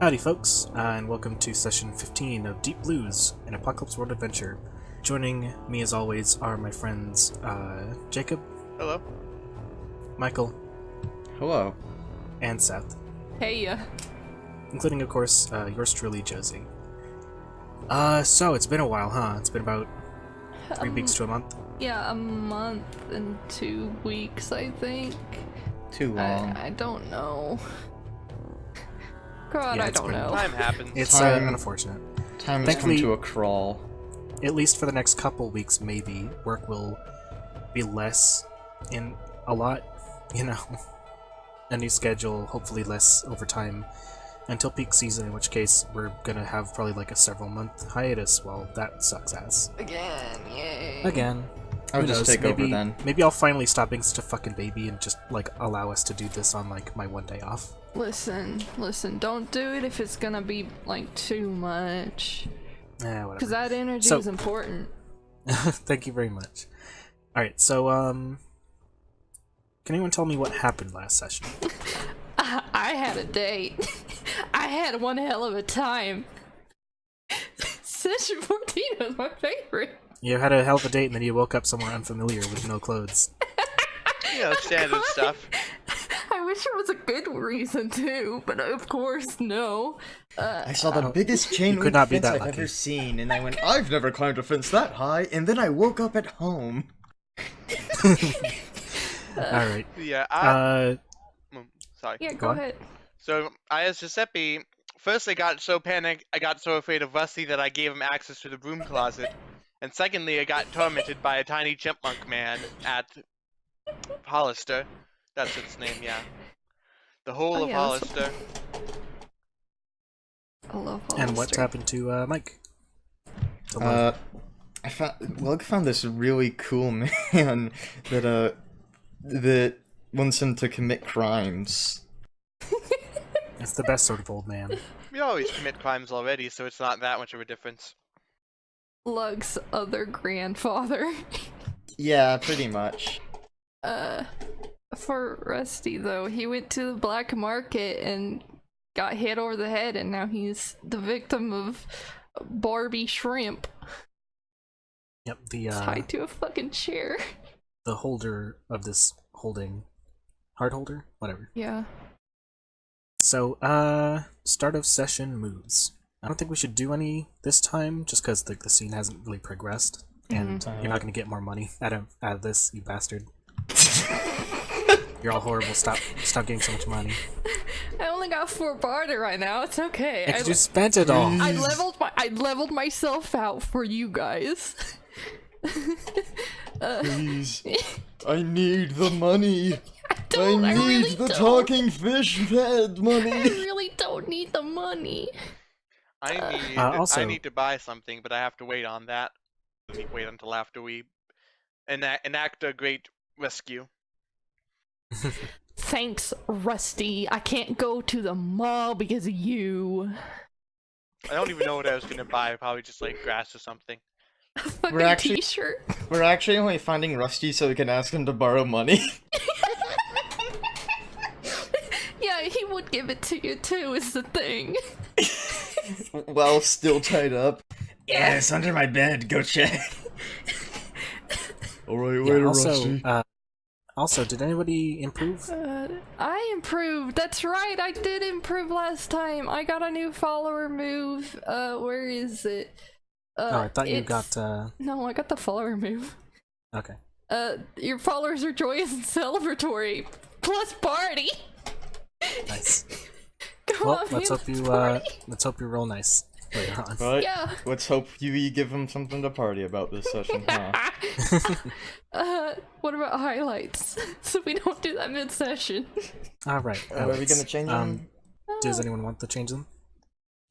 Howdy folks, and welcome to session 15 of Deep Blues, an Apocalypse World adventure. Joining me as always are my friends, Jacob. Hello. Michael. Hello. And Seth. Hey. Including, of course, yours truly, Josie. So it's been a while, huh? It's been about 3 weeks to a month? Yeah, a month and 2 weeks, I think. Too long. I don't know. God, Yeah, I don't know. Time happens. It's Time- unfortunate. Time has come Thankfully- to a crawl. At least for the next couple weeks, maybe, work will be less in a lot, you know. A new schedule, hopefully less overtime until peak season, in which case we're gonna have probably like a several month hiatus. Well, that sucks ass. Again, yay. Again. I'll Who just knows? take maybe, over then. Maybe I'll finally stop being such a fucking baby and just like allow us to do this on like my one day off. Listen, don't do it if it's gonna be like too much. Whatever. Because that energy So- is important. Thank you very much. Alright, so can anyone tell me what happened last session? I had a date. I had one hell of a time. Session 14 was my favorite. You had a hell of a date and then you woke up somewhere unfamiliar with no clothes. You know, standard stuff. I wish it was a good reason too, but of course, no. I saw the biggest chain could link not be fence that I've lucky. ever seen, and I went, I've never climbed a fence that high, and then I woke up at home. Alright. Yeah, sorry. Yeah, Go go on. ahead. So, I as Giuseppe, first I got so panicked, I got so afraid of Rusty that I gave him access to the broom closet. And secondly, I got tormented by a tiny chipmunk man at Hollister. That's its name, yeah. The whole Oh, of yeah, that's- Hollister. I love And what Hollister. happened to Mike? To Lug? I found this really cool man that wants him to commit crimes. It's the best sort of old man. We always commit crimes already, so it's not that much of a difference. Lug's other grandfather. Yeah, pretty much. For Rusty though, he went to the black market and got hit over the head, and now he's the victim of Barbie shrimp Yep, the tied to a fucking chair. the holder of this holding heart holder? Whatever. Yeah. So, start of session moves. I don't think we should do any this time, just because the scene hasn't really progressed, and you're not gonna get more money out of this, you bastard. You're all horrible. Stop getting so much money. I only got 4 barter right now. It's okay. Because you spent it all. I leveled myself out for you guys. Please. I need the money. I really don't. talking fish head I money. really don't need the money. Also- I need to buy something, but I have to wait on that. Wait until after we enact a great rescue. Thanks, Rusty. I can't go to the mall because of you. I don't even know what I was gonna buy. Probably just like grass or something. A fucking actually- t-shirt. We're actually only finding Rusty so we can ask him to borrow money. Yeah, he would give it to you too, is the thing. While still tied up. Yeah, it's under my bed. Go check. Alright, Yeah, also, did anybody improve? I improved. That's right, I did improve last time. I got a new follower move. Where is it? Oh, I thought you it's- got, No, I got the follower move. okay. Your followers are joyous and celebratory. Plus party! Nice. Come Well, on, let's man, hope you, party. let's hope you roll nice later on. But Yeah. let's hope you give him something to party about this session, huh? What about highlights? So we don't do that mid-session. Alright. Are we gonna change them? Does anyone want to change them?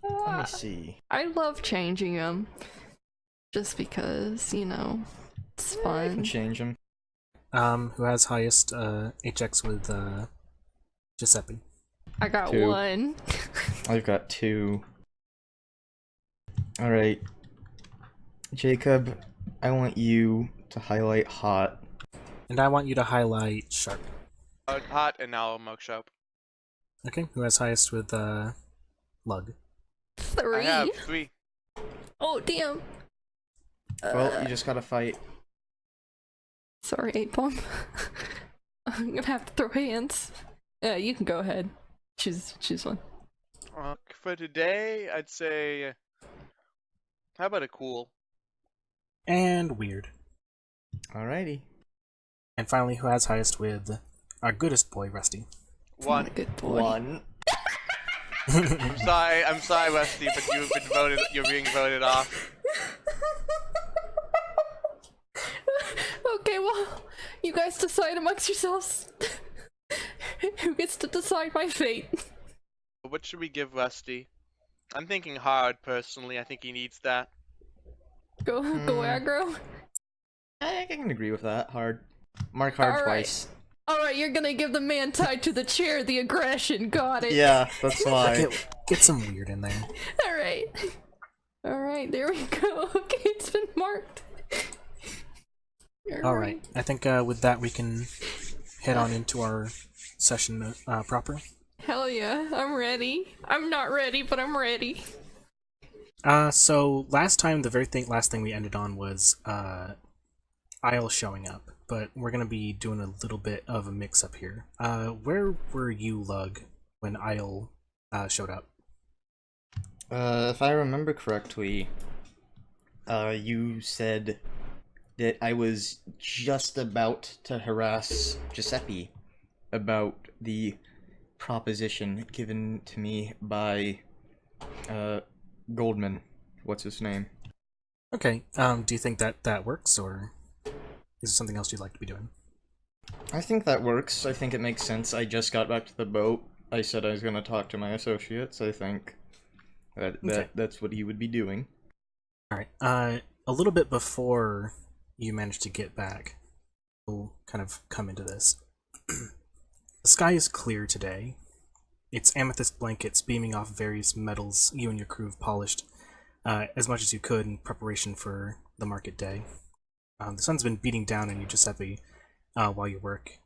Let me see. I love changing them. Just because, you know, it's I can fun. change them. Who has highest, HX with, Giuseppe? I got 2. 1. I've got 2. Alright. Jacob, I want you to highlight hot. And I want you to highlight sharp. Hot and now milk shop. Okay, who has highest with, Lug? 3. I have 3. Oh, damn. Well, you just gotta fight. Sorry, 8 bomb. I'm gonna have to throw hands. You can go ahead. Choose one. For today, I'd say. How about a cool? And weird. Alrighty. And finally, who has highest with our goodest boy, Rusty? 1. Good boy. 1. I'm sorry, Rusty, but you're being voted off. Okay, well, you guys decide amongst yourselves. Who gets to decide my fate? What should we give Rusty? I'm thinking hard, personally. I think he needs that. Go aggro. I can agree with that. Hard. Mark hard Alright. twice. Alright, you're gonna give the man tied to the chair the aggression. Got it. Yeah, that's why. Get some weird in there. Alright. Alright, there we go. Okay, it's been marked. Alright, I think with that we can head on into our session proper. Hell yeah, I'm ready. I'm not ready, but I'm ready. So last time, the last thing we ended on was Isle showing up, but we're gonna be doing a little bit of a mix-up here. Where were you, Lug, when Isle showed up? If I remember correctly, you said that I was just about to harass Giuseppe about the proposition given to me by Goldman. What's his name? Okay, do you think that works, or is there something else you'd like to be doing? I think that works. I think it makes sense. I just got back to the boat. I said I was going to talk to my associates. I think that's what he would be doing. Alright, a little bit before you managed to get back, we'll kind of come into this. The sky is clear today. Its amethyst blankets beaming off various metals you and your crew have polished as much as you could in preparation for the market day. The sun's been beating down on you, Giuseppe, while you work.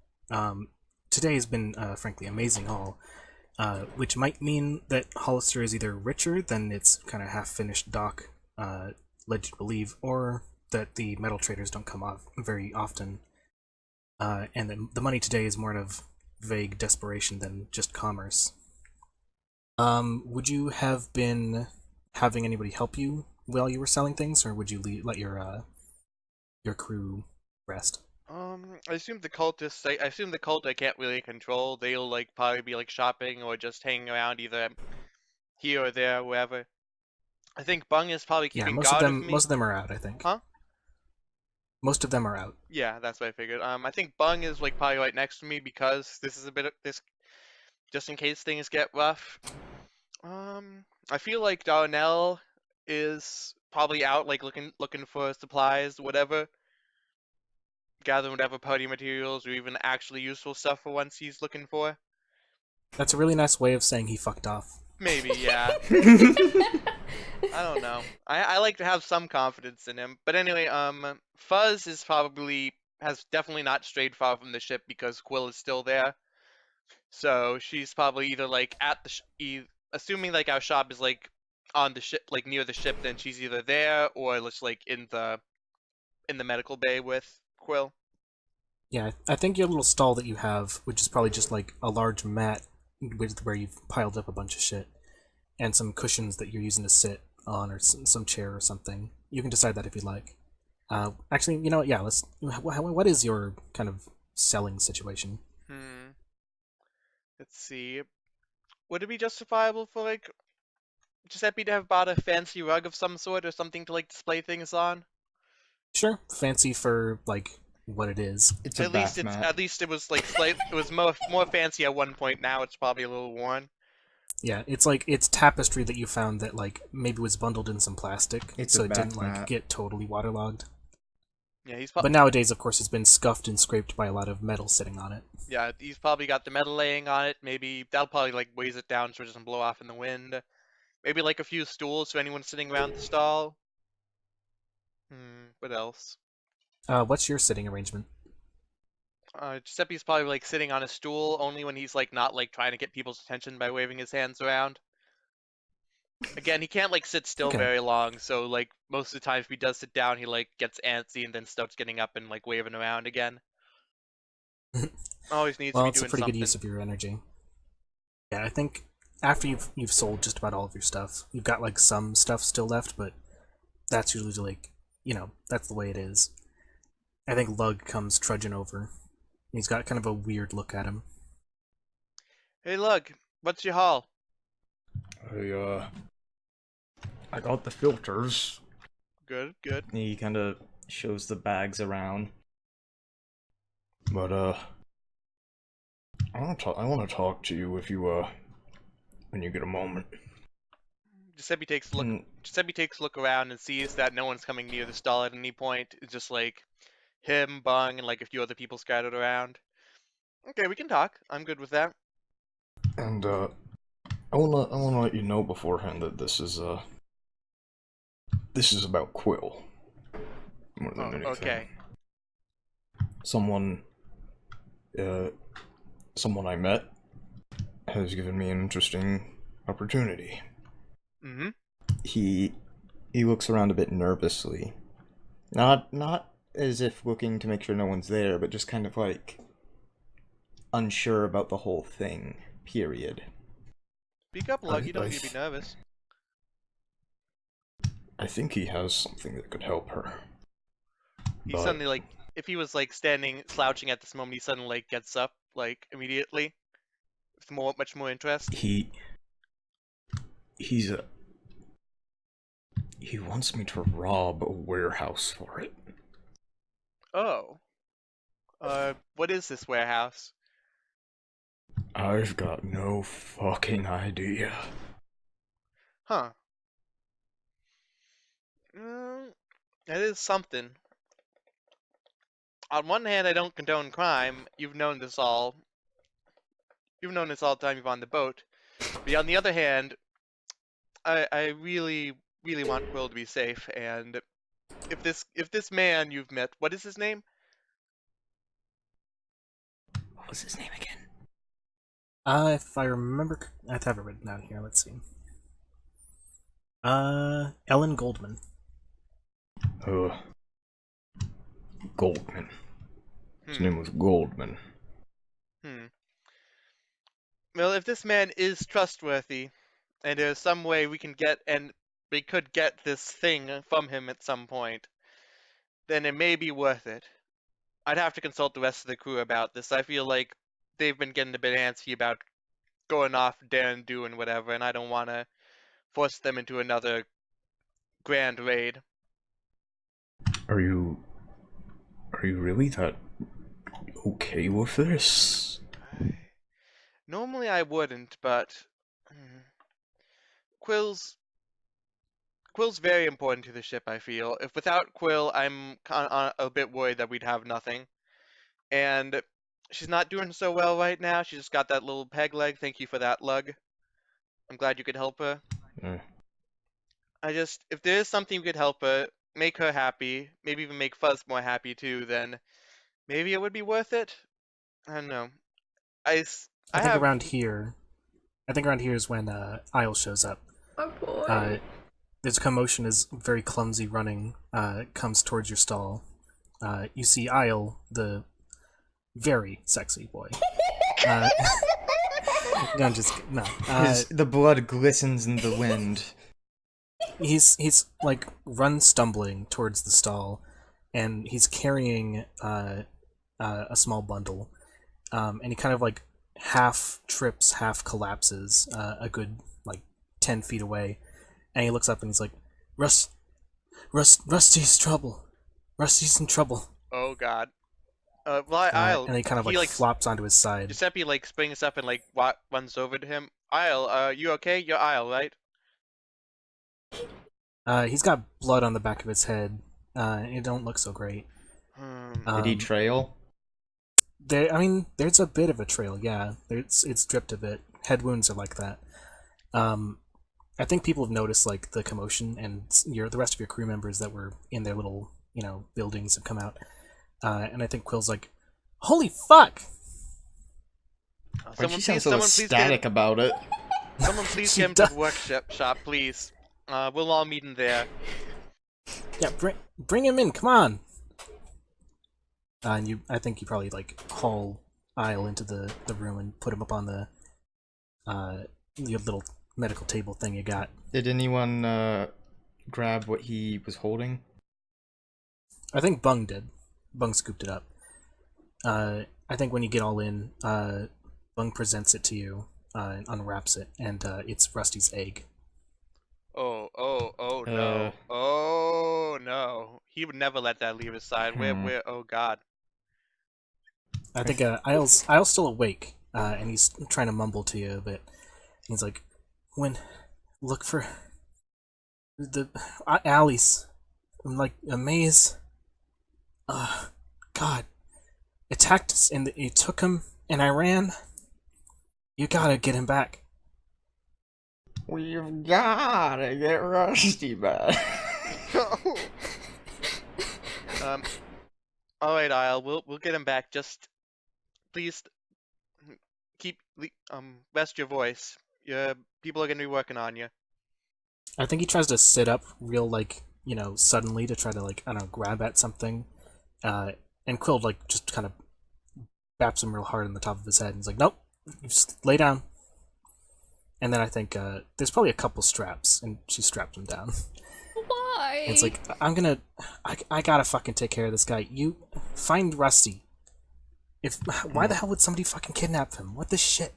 Today has been, frankly, amazing haul, which might mean that Hollister is either richer than its kind of half-finished dock led you to believe, or that the metal traders don't come off very often, and that the money today is more out of vague desperation than just commerce. Would you have been having anybody help you while you were selling things, or would you let your crew rest? I assume the cultists. I assume the cult I can't really control. They'll probably be shopping or just hanging around either here or there, wherever. I think Bung is probably keeping guard of me. Most of them are out, I think. Huh? Most of them are out. Yeah, that's what I figured. I think Bung is probably right next to me because this is a bit of this, just in case things get rough. I feel like Darnell is probably out, looking for supplies, whatever. Gathering whatever party materials or even actually useful stuff for once he's looking for. That's a really nice way of saying he fucked off. Maybe, yeah. I don't know. I like to have some confidence in him. But anyway, Fuzz has definitely not strayed far from the ship because Quill is still there. So she's probably either at the assuming our shop is on the ship, near the ship, then she's either there or just in the medical bay with Quill. Yeah, I think your little stall that you have, which is probably just a large mat with where you've piled up a bunch of shit, and some cushions that you're using to sit on, or some chair or something. You can decide that if you'd like. Actually, you know what? Yeah, let's. What is your kind of selling situation? Let's see. Would it be justifiable for Giuseppe to have bought a fancy rug of some sort or something to display things on? Sure, fancy for what it is. It's a bath mat. At least it was it was more fancy at one point. Now it's probably a little worn. Yeah, it's tapestry that you found that maybe was bundled in some plastic, so it didn't get totally waterlogged. Yeah, but nowadays, of course, it's been scuffed and scraped by a lot of metal sitting on it. Yeah, he's probably got the metal laying on it. Maybe that'll probably weighs it down so it doesn't blow off in the wind. Maybe a few stools for anyone sitting around the stall. What else? What's your sitting arrangement? Giuseppe's probably sitting on a stool only when he's not trying to get people's attention by waving his hands around. Again, he can't like sit still Okay. very long, so like most of the time if he does sit down, he like gets antsy and then starts getting up and like waving around again. Always needs to Well, be it's a doing pretty good something. use of your energy. Yeah, I think after you've sold just about all of your stuff, you've got like some stuff still left, but that's usually like, that's the way it is. I think Lug comes trudging over. He's got kind of a weird look at him. Hey, Lug, what's your haul? I got the filters. Good, good. He kind of shows the bags around. But, I want to talk to you if you, when you get a moment. Giuseppe takes a look. Giuseppe takes a look around and sees that no one's coming near the stall at any point. It's just like him, Bung, and like a few other people scattered around. Okay, we can talk. I'm good with that. And, I wanna let you know beforehand that this is about Quill. More than anything. Okay. Someone I met has given me an interesting opportunity. Mm-hmm. He looks around a bit nervously. Not as if looking to make sure no one's there, but just kind of like unsure about the whole thing, period. Speak up, Lug. You don't need to be nervous. I think he has something that could help her. He But suddenly like, if he was like standing, slouching at this moment, he suddenly like gets up like immediately, with much more interest. he wants me to rob a warehouse for it. Oh. What is this warehouse? I've got no fucking idea. Huh. That is something. On one hand, I don't condone crime. You've known this all. You've known this all the time you've on the boat. But on the other hand, I really, really want Quill to be safe. And if this man you've met, what is his name? What was his name again? If I remember, I have it written down here. Let's see. Ellen Goldman. Goldman. His name was Goldman. Well, if this man is trustworthy, and there's some way we could get this thing from him at some point, then it may be worth it. I'd have to consult the rest of the crew about this. I feel like they've been getting a bit antsy about going off daring doing whatever, and I don't want to force them into another grand raid. Are you really that okay with this? Normally I wouldn't, but Quill's very important to the ship, I feel. If without Quill, I'm a bit worried that we'd have nothing. And she's not doing so well right now. She just got that little peg leg. Thank you for that, Lug. I'm glad you could help her. If there is something you could help her, make her happy, maybe even make Fuzz more happy too, then maybe it would be worth it. I don't know. I think around here is when Isle shows up. Oh boy. There's a commotion as very clumsy running comes towards your stall. You see Isle, the very sexy boy. No, the blood glistens in the wind. He's like run stumbling towards the stall, and he's carrying a small bundle, and he kind of like half trips, half collapses, a good like 10 feet away, and he looks up and he's like, Rusty's trouble. Rusty's in trouble. Oh God. Isle. And he kind of like flops onto his side. Giuseppe like springs up and like runs over to him. Isle, you okay? You're Isle, right? He's got blood on the back of his head. It don't look so great. Did he trail? There's a bit of a trail, yeah. It's dripped a bit. Head wounds are like that. I think people have noticed like the commotion, and the rest of your crew members that were in their little, buildings have come out. And I think Quill's like, "Holy fuck!" She sounds so ecstatic about it. Someone please She get him to does- the workshop, please. We'll all meet in there. Yeah, bring him in. Come on. And I think you probably like haul Isle into the room and put him up on the your little medical table thing you got. Did anyone grab what he was holding? I think Bung did. Bung scooped it up. I think when you get all in, Bung presents it to you, and unwraps it, and it's Rusty's egg. Oh no. Oh no. He would never let that leave his side. Oh god. I think Isle's still awake, and he's trying to mumble to you a bit. He's like, look for the alleys, like a maze. God, attacked us, and it took him, and I ran. You gotta get him back. We've gotta get Rusty back. Alright, Isle, we'll get him back. Just please keep rest your voice. People are gonna be working on you. I think he tries to sit up real, like, suddenly to try to, like, I don't know, grab at something. And Quill, like, just kind of baps him real hard on the top of his head. And he's like, nope, you just lay down. And then I think there's probably a couple straps, and she strapped him down. Why? And it's like, I gotta fucking take care of this guy. You find Rusty. Why the hell would somebody fucking kidnap him? What the shit?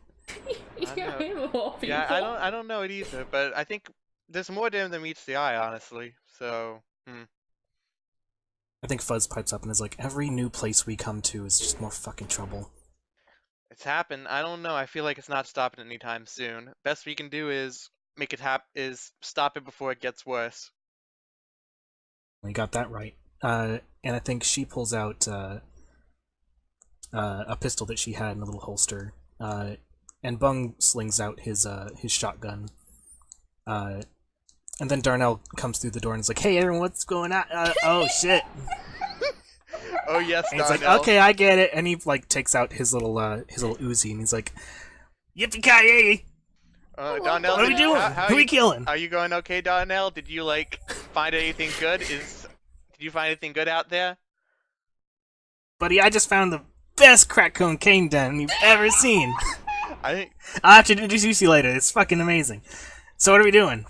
Yeah, I don't know it either, but I think there's more to him than meets the eye, honestly. So, I think Fuzz pipes up and is like, every new place we come to is just more fucking trouble. it's happened. I don't know. I feel like it's not stopping anytime soon. Best we can do is make it is stop it before it gets worse. We got that right. And I think she pulls out a pistol that she had in a little holster. And Bung slings out his shotgun. And then Darnell comes through the door and is like, "Hey, everyone, what's going on? Oh shit!" Oh yes, And he's Darnell. like, "Okay, I get it." And he like takes out his little Uzi and he's like, "Yippee-ki-yay! Darnell, What are we doing? Who are we killing?" Are you going okay, Darnell? Did you find anything good? Did you find anything good out there? Buddy, I just found the best crack cocaine den you've ever seen. I think I'll have to introduce you later. It's fucking amazing. So what are we doing?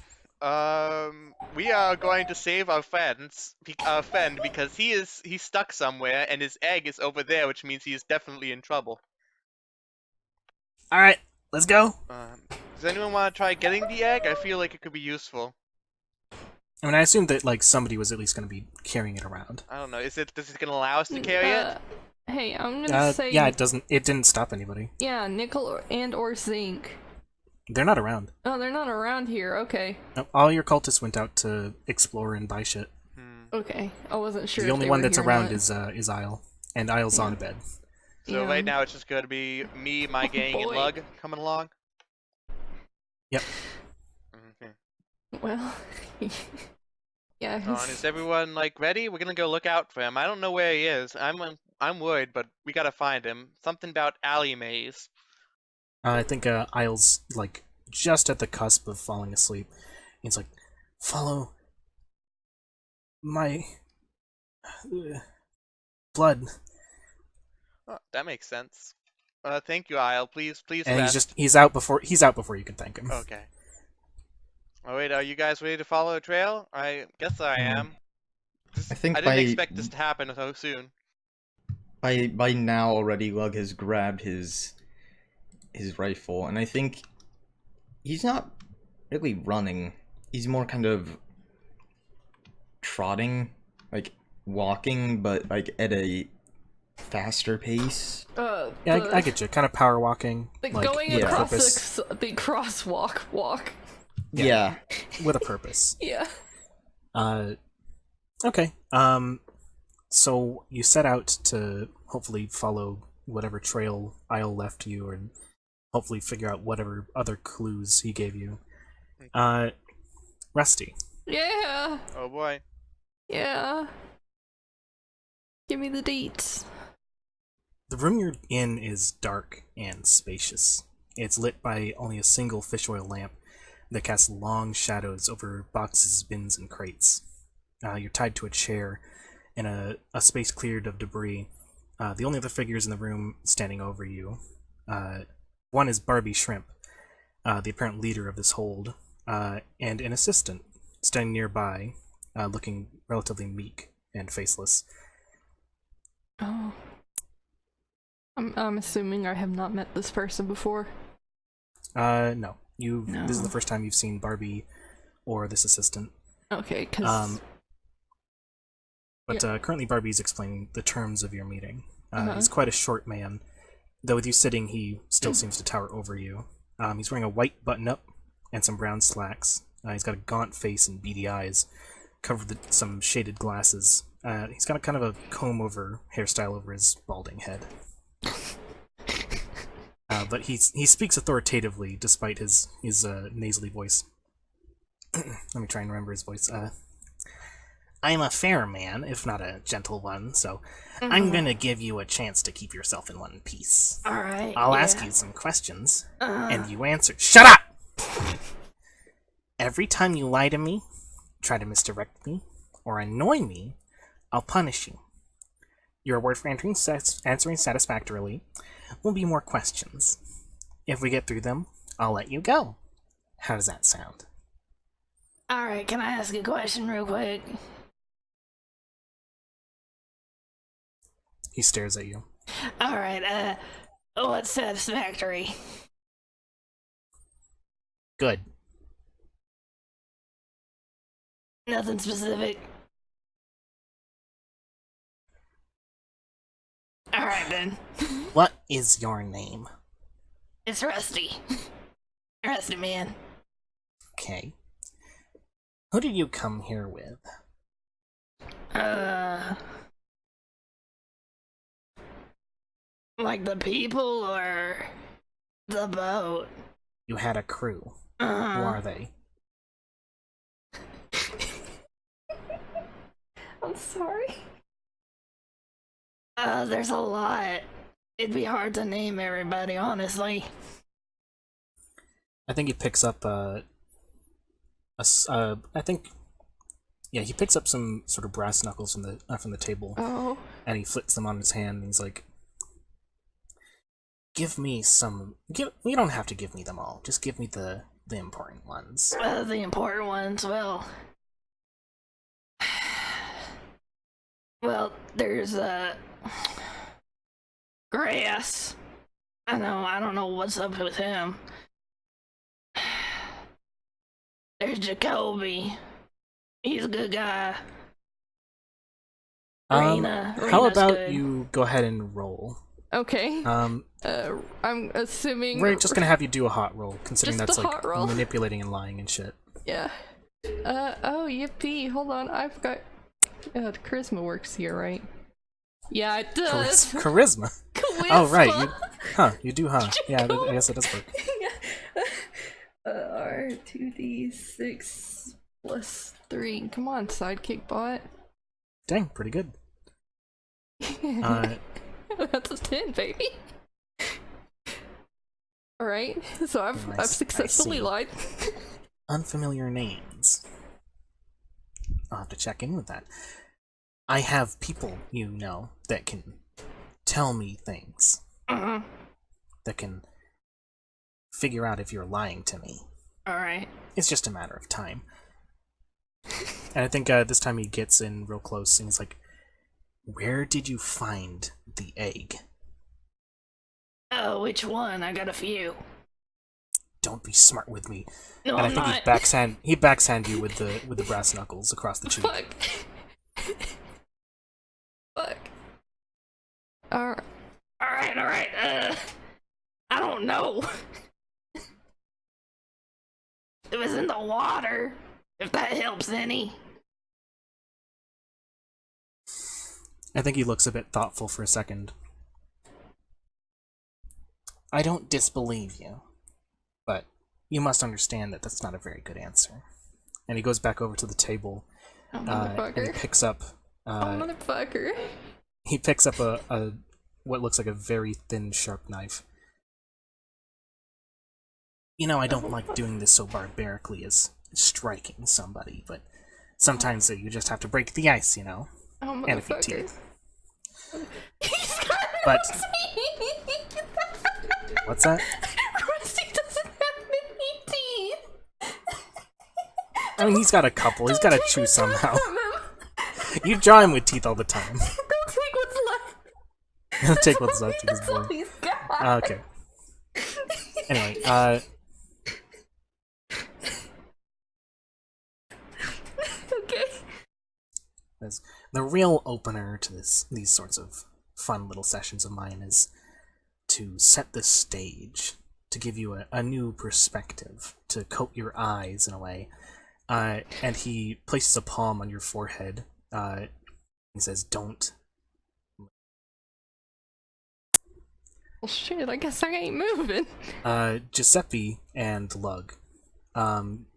we are going to save our friend because he's stuck somewhere and his egg is over there, which means he is definitely in trouble. All right, let's go. Does anyone want to try getting the egg? I feel like it could be useful. I mean, I assumed that like somebody was at least going to be carrying it around. I don't know. Does it gonna allow us to carry it? Hey, I'm gonna say. Yeah, it doesn't. It didn't stop anybody. Yeah, nickel or zinc. They're not around. Oh, they're not around here. Okay. No, all your cultists went out to explore and buy shit. Okay, I wasn't sure. The if only they one were that's here or around not. is Isle, and Isle's on a bed. So Yeah. right now it's just gonna be me, my gang, and boy. Lug coming along. Yep. Okay. Well, yeah. And is everyone ready? We're gonna go look out for him. I don't know where he is. I'm worried, but we gotta find him. Something about alley maze. I think Isle's like just at the cusp of falling asleep. He's like, "Follow my blood." Oh, that makes sense. Thank you, Isle. Please And rest. he's out before you can thank him. Okay. Oh wait, are you guys ready to follow the trail? I guess I am. I think I didn't expect this to happen so soon. by now already Lug has grabbed his rifle, and I think he's not really running. He's more kind of trotting, like walking, but like at a faster pace. Yeah, I get you. Kind of power walking, Like like going with a across purpose. the crosswalk walk. Yeah. With a purpose. Yeah. Okay. So you set out to hopefully follow whatever trail Isle left you, and hopefully figure out whatever other clues he gave you. Rusty. Yeah. Oh boy. Yeah. Give me the deets. The room you're in is dark and spacious. It's lit by only a single fish oil lamp that casts long shadows over boxes, bins, and crates. You're tied to a chair in a space cleared of debris. The only other figures in the room standing over you. One is Barbie Shrimp, the apparent leader of this hold, and an assistant standing nearby, looking relatively meek and faceless. Oh. I'm assuming I have not met this person before. No. No. This is the first time you've seen Barbie or this assistant. Okay, because... Currently Barbie's explaining the terms of your meeting. Uh-huh. He's quite a short man, though with you sitting, he still seems to tower over you. He's wearing a white button-up and some brown slacks. He's got a gaunt face and beady eyes, covered with some shaded glasses. He's got a kind of a comb-over hairstyle over his balding head. But he speaks authoritatively despite his nasally voice. Let me try and remember his voice. I'm a fair man, if not a gentle one, so I'm gonna give you a chance to keep yourself in one piece. Alright, I'll ask you some questions, and you answer. Shut up! Every time you lie to me, try to misdirect me, or annoy me, I'll punish you. Your reward for answering satisfactorily will be more questions. If we get through them, I'll let you go. How does that sound? Alright, can I ask a question real quick? He stares at you. Alright, what's satisfactory? Good. Nothing specific. Alright then. What is your name? It's Rusty. Rusty man. Okay. Who did you come here with? Like the people or the boat? You had a crew. Who are they? I'm sorry. There's a lot. It'd be hard to name everybody, honestly. I think he picks up he picks up some sort of brass knuckles from the table, Oh. and he flicks them on his hand. And he's like, "Give me some. You don't have to give me them all. Just give me the important ones." The important ones, well... Well, there's, Grass. I don't know what's up with him. There's Jacoby. He's a good guy. How Rena's about good. you go ahead and roll? Okay. I'm assuming... We're just gonna have you do a hot roll, considering Just that's a like hot roll? manipulating and lying and shit. Yeah. Oh, yippee. Hold on, I forgot... charisma works here, right? Yeah, it does. Charisma. Oh right, you do, huh? Yeah, I guess it does work. R2d6 plus 3. Come on, sidekick bot. Dang, pretty good. That's a 10, baby. Alright, so I've successfully see. lied. Unfamiliar names. I'll have to check in with that. I have people, that can tell me things. That can figure out if you're lying to me. Alright. It's just a matter of time. And I think this time he gets in real close and he's like, "Where did you find the egg?" Oh, which one? I got a few. Don't be smart with me. No, And I I'm think not. he backhand you with the brass knuckles across the cheek. Fuck. Fuck. Alright. Alright, I don't know. It was in the water, if that helps any. I think he looks a bit thoughtful for a second. I don't disbelieve you, but you must understand that that's not a very good answer. And he goes back over to the table, Oh, and motherfucker. he picks up Motherfucker. he picks up a what looks like a very thin, sharp knife. You know, I don't like doing this so barbarically as striking somebody, but sometimes you just have to break the ice, you know? Oh, And a few motherfucker. teeth. He's got But- teeth! What's that? Rusty doesn't have many teeth! I mean, he's got a couple. He's got to chew somehow. From him. You draw him with teeth all the time. Don't take what's left. He'll take what's left of his That's all boy. he's got. Okay. Anyway, Okay. the real opener to these sorts of fun little sessions of mine is to set the stage, to give you a new perspective, to coat your eyes in a way. And he places a palm on your forehead. He says, "Don't." Well, shit, I guess I ain't moving. Giuseppe and Lug,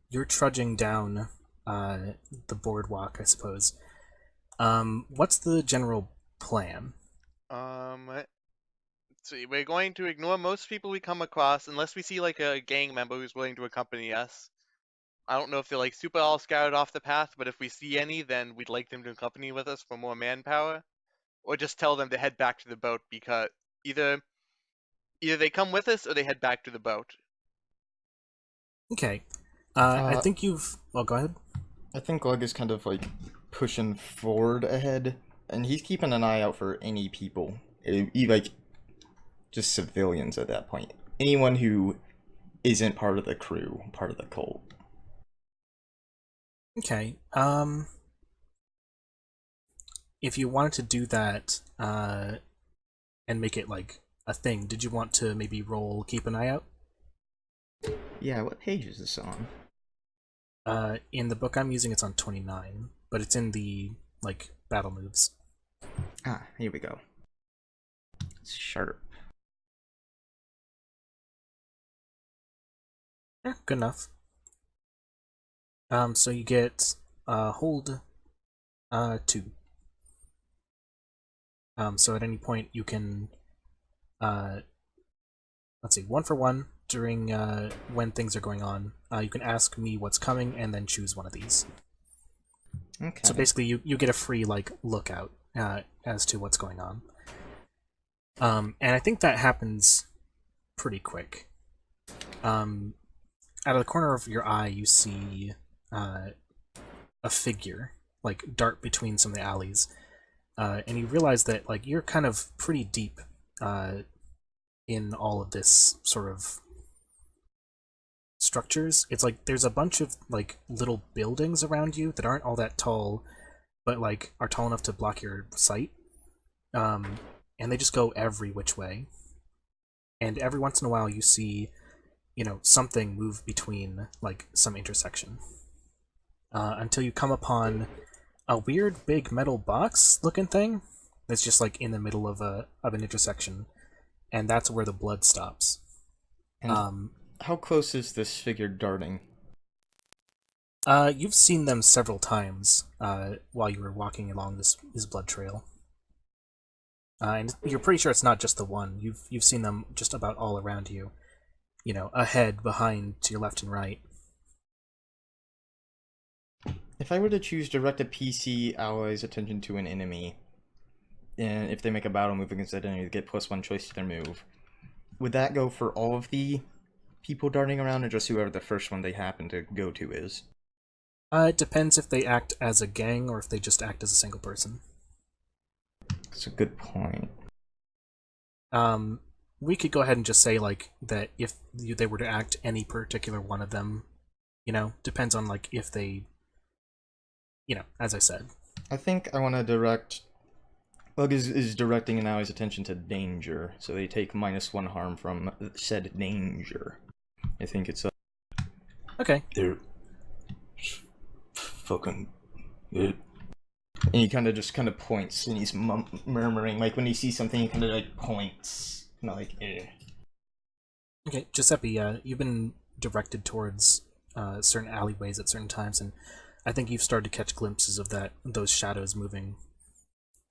you're trudging down the boardwalk, I suppose. What's the general plan? Let's see. We're going to ignore most people we come across unless we see like a gang member who's willing to accompany us. I don't know if they're like super all scouted off the path, but if we see any, then we'd like them to accompany with us for more manpower, or just tell them to head back to the boat because either they come with us or they head back to the boat. Okay. I think you've... Well, go ahead. I think Lug is kind of like pushing forward ahead, and he's keeping an eye out for any people, like just civilians at that point. Anyone who isn't part of the crew, part of the cult. Okay. If you wanted to do that, and make it like a thing, did you want to maybe roll Keep an Eye Out? Yeah, what page is this on? In the book I'm using, it's on 29, but it's in the, like, battle moves. Ah, here we go. It's sharp. Yeah, good enough. So you get, hold, 2. So at any point you can, let's see, 1 for 1 during, when things are going on. You can ask me what's coming and then choose one of these. Okay. So basically you get a free, like, lookout, as to what's going on. And I think that happens pretty quick. Out of the corner of your eye, you see a figure, like, dart between some of the alleys. And you realize that, like, you're kind of pretty deep in all of this sort of structures. It's like there's a bunch of, like, little buildings around you that aren't all that tall, but, like, are tall enough to block your sight. And they just go every which way. And every once in a while you see, you know, something move between, like, some intersection. Until you come upon a weird big metal box looking thing that's just, like, in the middle of an intersection. And that's where the blood stops. And how close is this figure darting? You've seen them several times while you were walking along this blood trail. And you're pretty sure it's not just the one. You've seen them just about all around you. You know, ahead, behind, to your left and right. If I were to choose direct a PC ally's attention to an enemy, and if they make a battle move against that enemy, they get +1 choice to their move, would that go for all of the people darting around, or just whoever the first one they happen to go to is? It depends if they act as a gang or if they just act as a single person. That's a good point. We could go ahead and just say, like, that if they were to act any particular one of them, you know, depends on, like, if they, you know, as I said. I think I want to direct... Lug is directing an ally's attention to danger, so they take -1 harm from said danger. I think it's Okay. they're fucking good. And he kind of points, and he's murmuring, like when he sees something, he kind of like points, not like eh. Okay, Giuseppe, you've been directed towards certain alleyways at certain times, and I think you've started to catch glimpses of those shadows moving.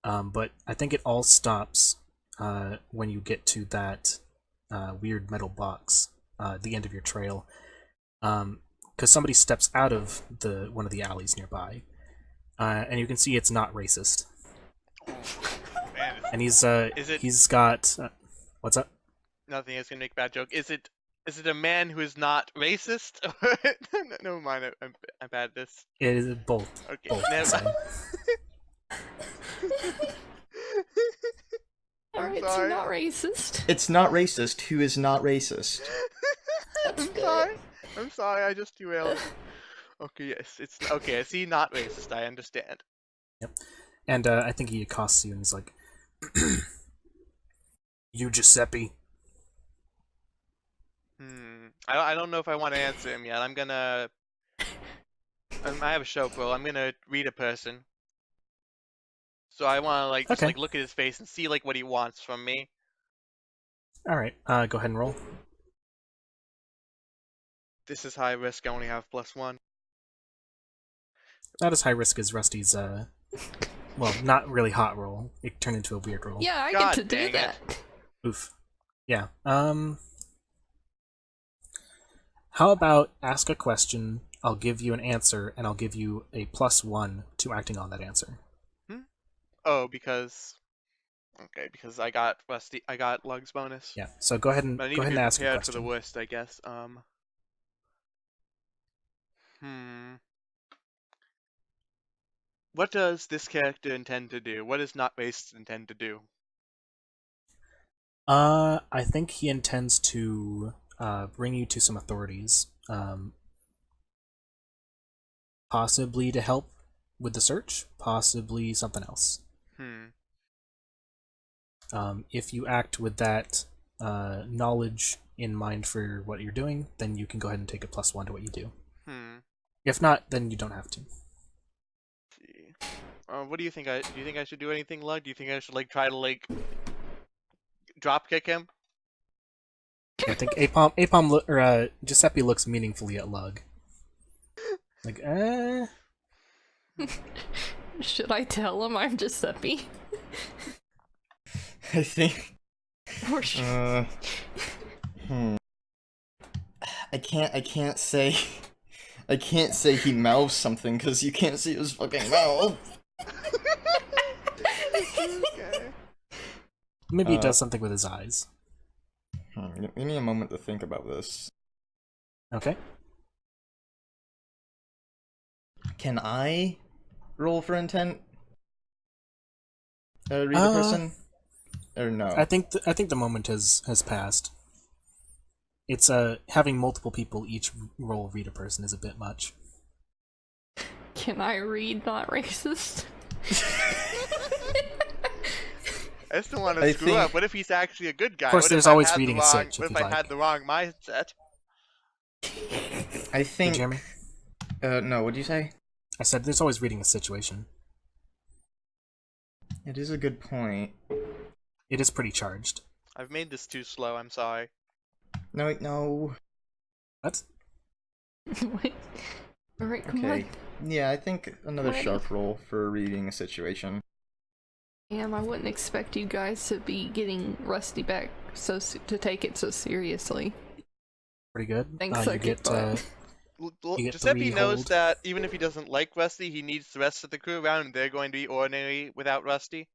But I think it all stops when you get to that weird metal box the end of your trail, because somebody steps out of one of the alleys nearby, and you can see it's not racist. Man, And is it he's got what's up? nothing? Is gonna make a bad joke. Is it a man who is not racist? Never mind. I'm bad at this. It is both. Okay, Both. never So, mind. I'm Alright, so sorry. not racist. It's not racist. Who is not racist? That's I'm good. sorry. I'm sorry. I just derailed. Okay, yes, it's okay. I see. Not racist. I understand. and I think he accosts you and he's like, "You Giuseppe." I don't know if I want to answer him yet. I'm gonna. I have a show, bro. I'm gonna read a person. So I want to just Okay. look at his face and see what he wants from me. All right, go ahead and roll. This is high risk. I only have +1. Not as high risk as Rusty's. Well, not really hot roll. It turned into a weird roll. Yeah, I God get to do dang it. that. Oof. Yeah. How about ask a question? I'll give you an answer, and I'll give you a +1 to acting on that answer. Oh, because I got Rusty. I got Lug's bonus. Yeah. So go ahead and But I need go to ahead be and ask a prepared for the question. worst, I guess. What does this character intend to do? What does not racist intend to do? I think he intends to bring you to some authorities, possibly to help with the search, possibly something else. If you act with that knowledge in mind for what you're doing, then you can go ahead and take a +1 to what you do. If not, then you don't have to. See. What do you think? Do you think I should do anything, Lug? Do you think I should try to drop kick him? I think Giuseppe looks meaningfully at Lug. Should I tell him I'm Giuseppe? I think. Or should... I can't say. I can't say he mouths something because you can't see his fucking mouth. Okay. Maybe he does something with his eyes. Give me a moment to think about this. Okay. Can I roll for intent? Read the person? Or no? I think the moment has passed. It's having multiple people each roll read a person is a bit much. Can I read not racist? I just don't want to screw up. What if he's actually a good guy? Of course, What there's if I always had the reading a wrong- sitch, What if if you'd I had like. the wrong mindset? I Hey, think. Jeremy? No, what'd you say? I said there's always reading a situation. It is a good point. It is pretty charged. I've made this too slow. I'm sorry. No, wait, no. What? Wait. Alright, come Okay. on. Yeah, I think another What? sharp roll for reading a situation. Damn, I wouldn't expect you guys to be getting Rusty back to take it so seriously. Pretty good. Thanks, You get you get Giuseppe 3 knows hold. that even if he doesn't like Rusty, he needs the rest of the crew around, and they're going to be ordinary without Rusty.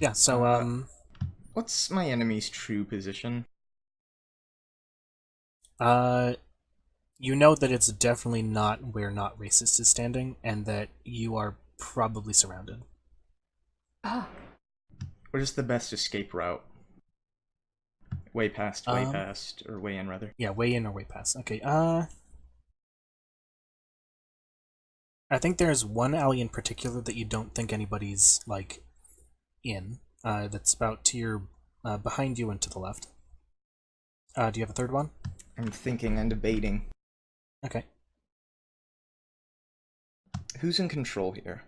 Yeah. So What's my enemy's true position? you know that it's definitely not where not racist is standing, and that you are probably surrounded. Ah, What is the best escape route? Way past, or way in, rather. Yeah, way in or way past. Okay, I think there's one alley in particular that you don't think anybody's, in. That's about to your, behind you and to the left. Do you have a third one? I'm thinking and debating. Okay. Who's in control here?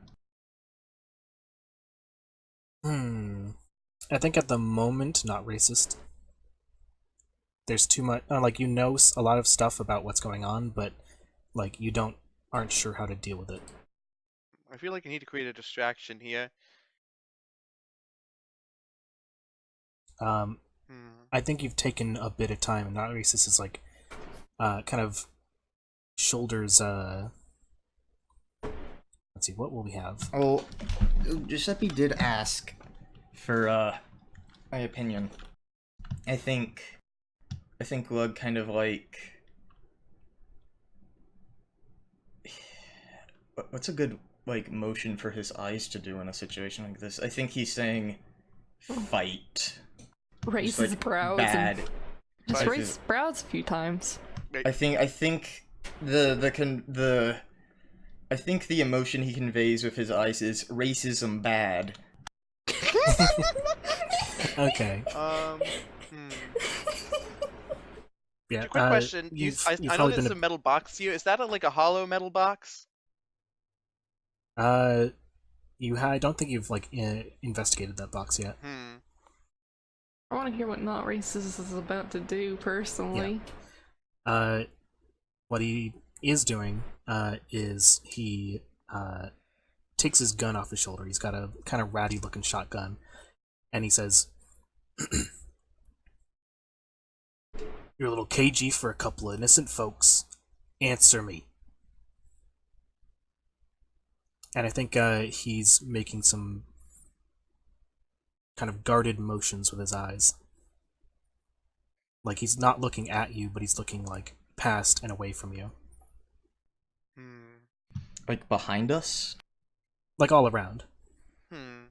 I think at the moment, not racist. There's too much, a lot of stuff about what's going on, but, you aren't sure how to deal with it. I feel like I need to create a distraction here. I think you've taken a bit of time, and not racist is like, kind of shoulders. Let's see, what will we have? Well, Giuseppe did ask for my opinion. I think Lug kind of like, what's a good like motion for his eyes to do in a situation like this? I think he's saying fight. Raise Just, his like, brows. bad. And just Like raise his- his brows a few times. I think I think the emotion he conveys with his eyes is racism bad. Okay. Yeah. Quick question. You've I know probably there's been a metal box here. Is that like a hollow metal box? I don't think you've like investigated that box yet. I want to hear what Not Racist is about to do, personally. What he is doing is he takes his gun off his shoulder. He's got a kind of ratty looking shotgun, and he says, "You're a little cagey for a couple of innocent folks. Answer me." And I think he's making some kind of guarded motions with his eyes. Like he's not looking at you, but he's looking like past and away from you. Like behind us? Like all around. I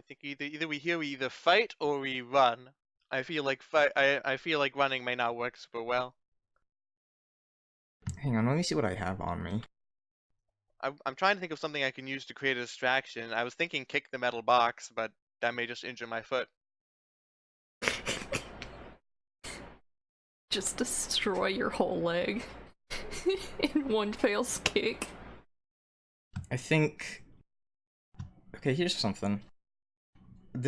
think either we either fight or we run. I feel like I feel like running may not work super well. Hang on, let me see what I have on me. I'm trying to think of something I can use to create a distraction. I was thinking kick the metal box, but that may just injure my foot. Just destroy your whole leg in one fail kick. I think... Okay, here's something. I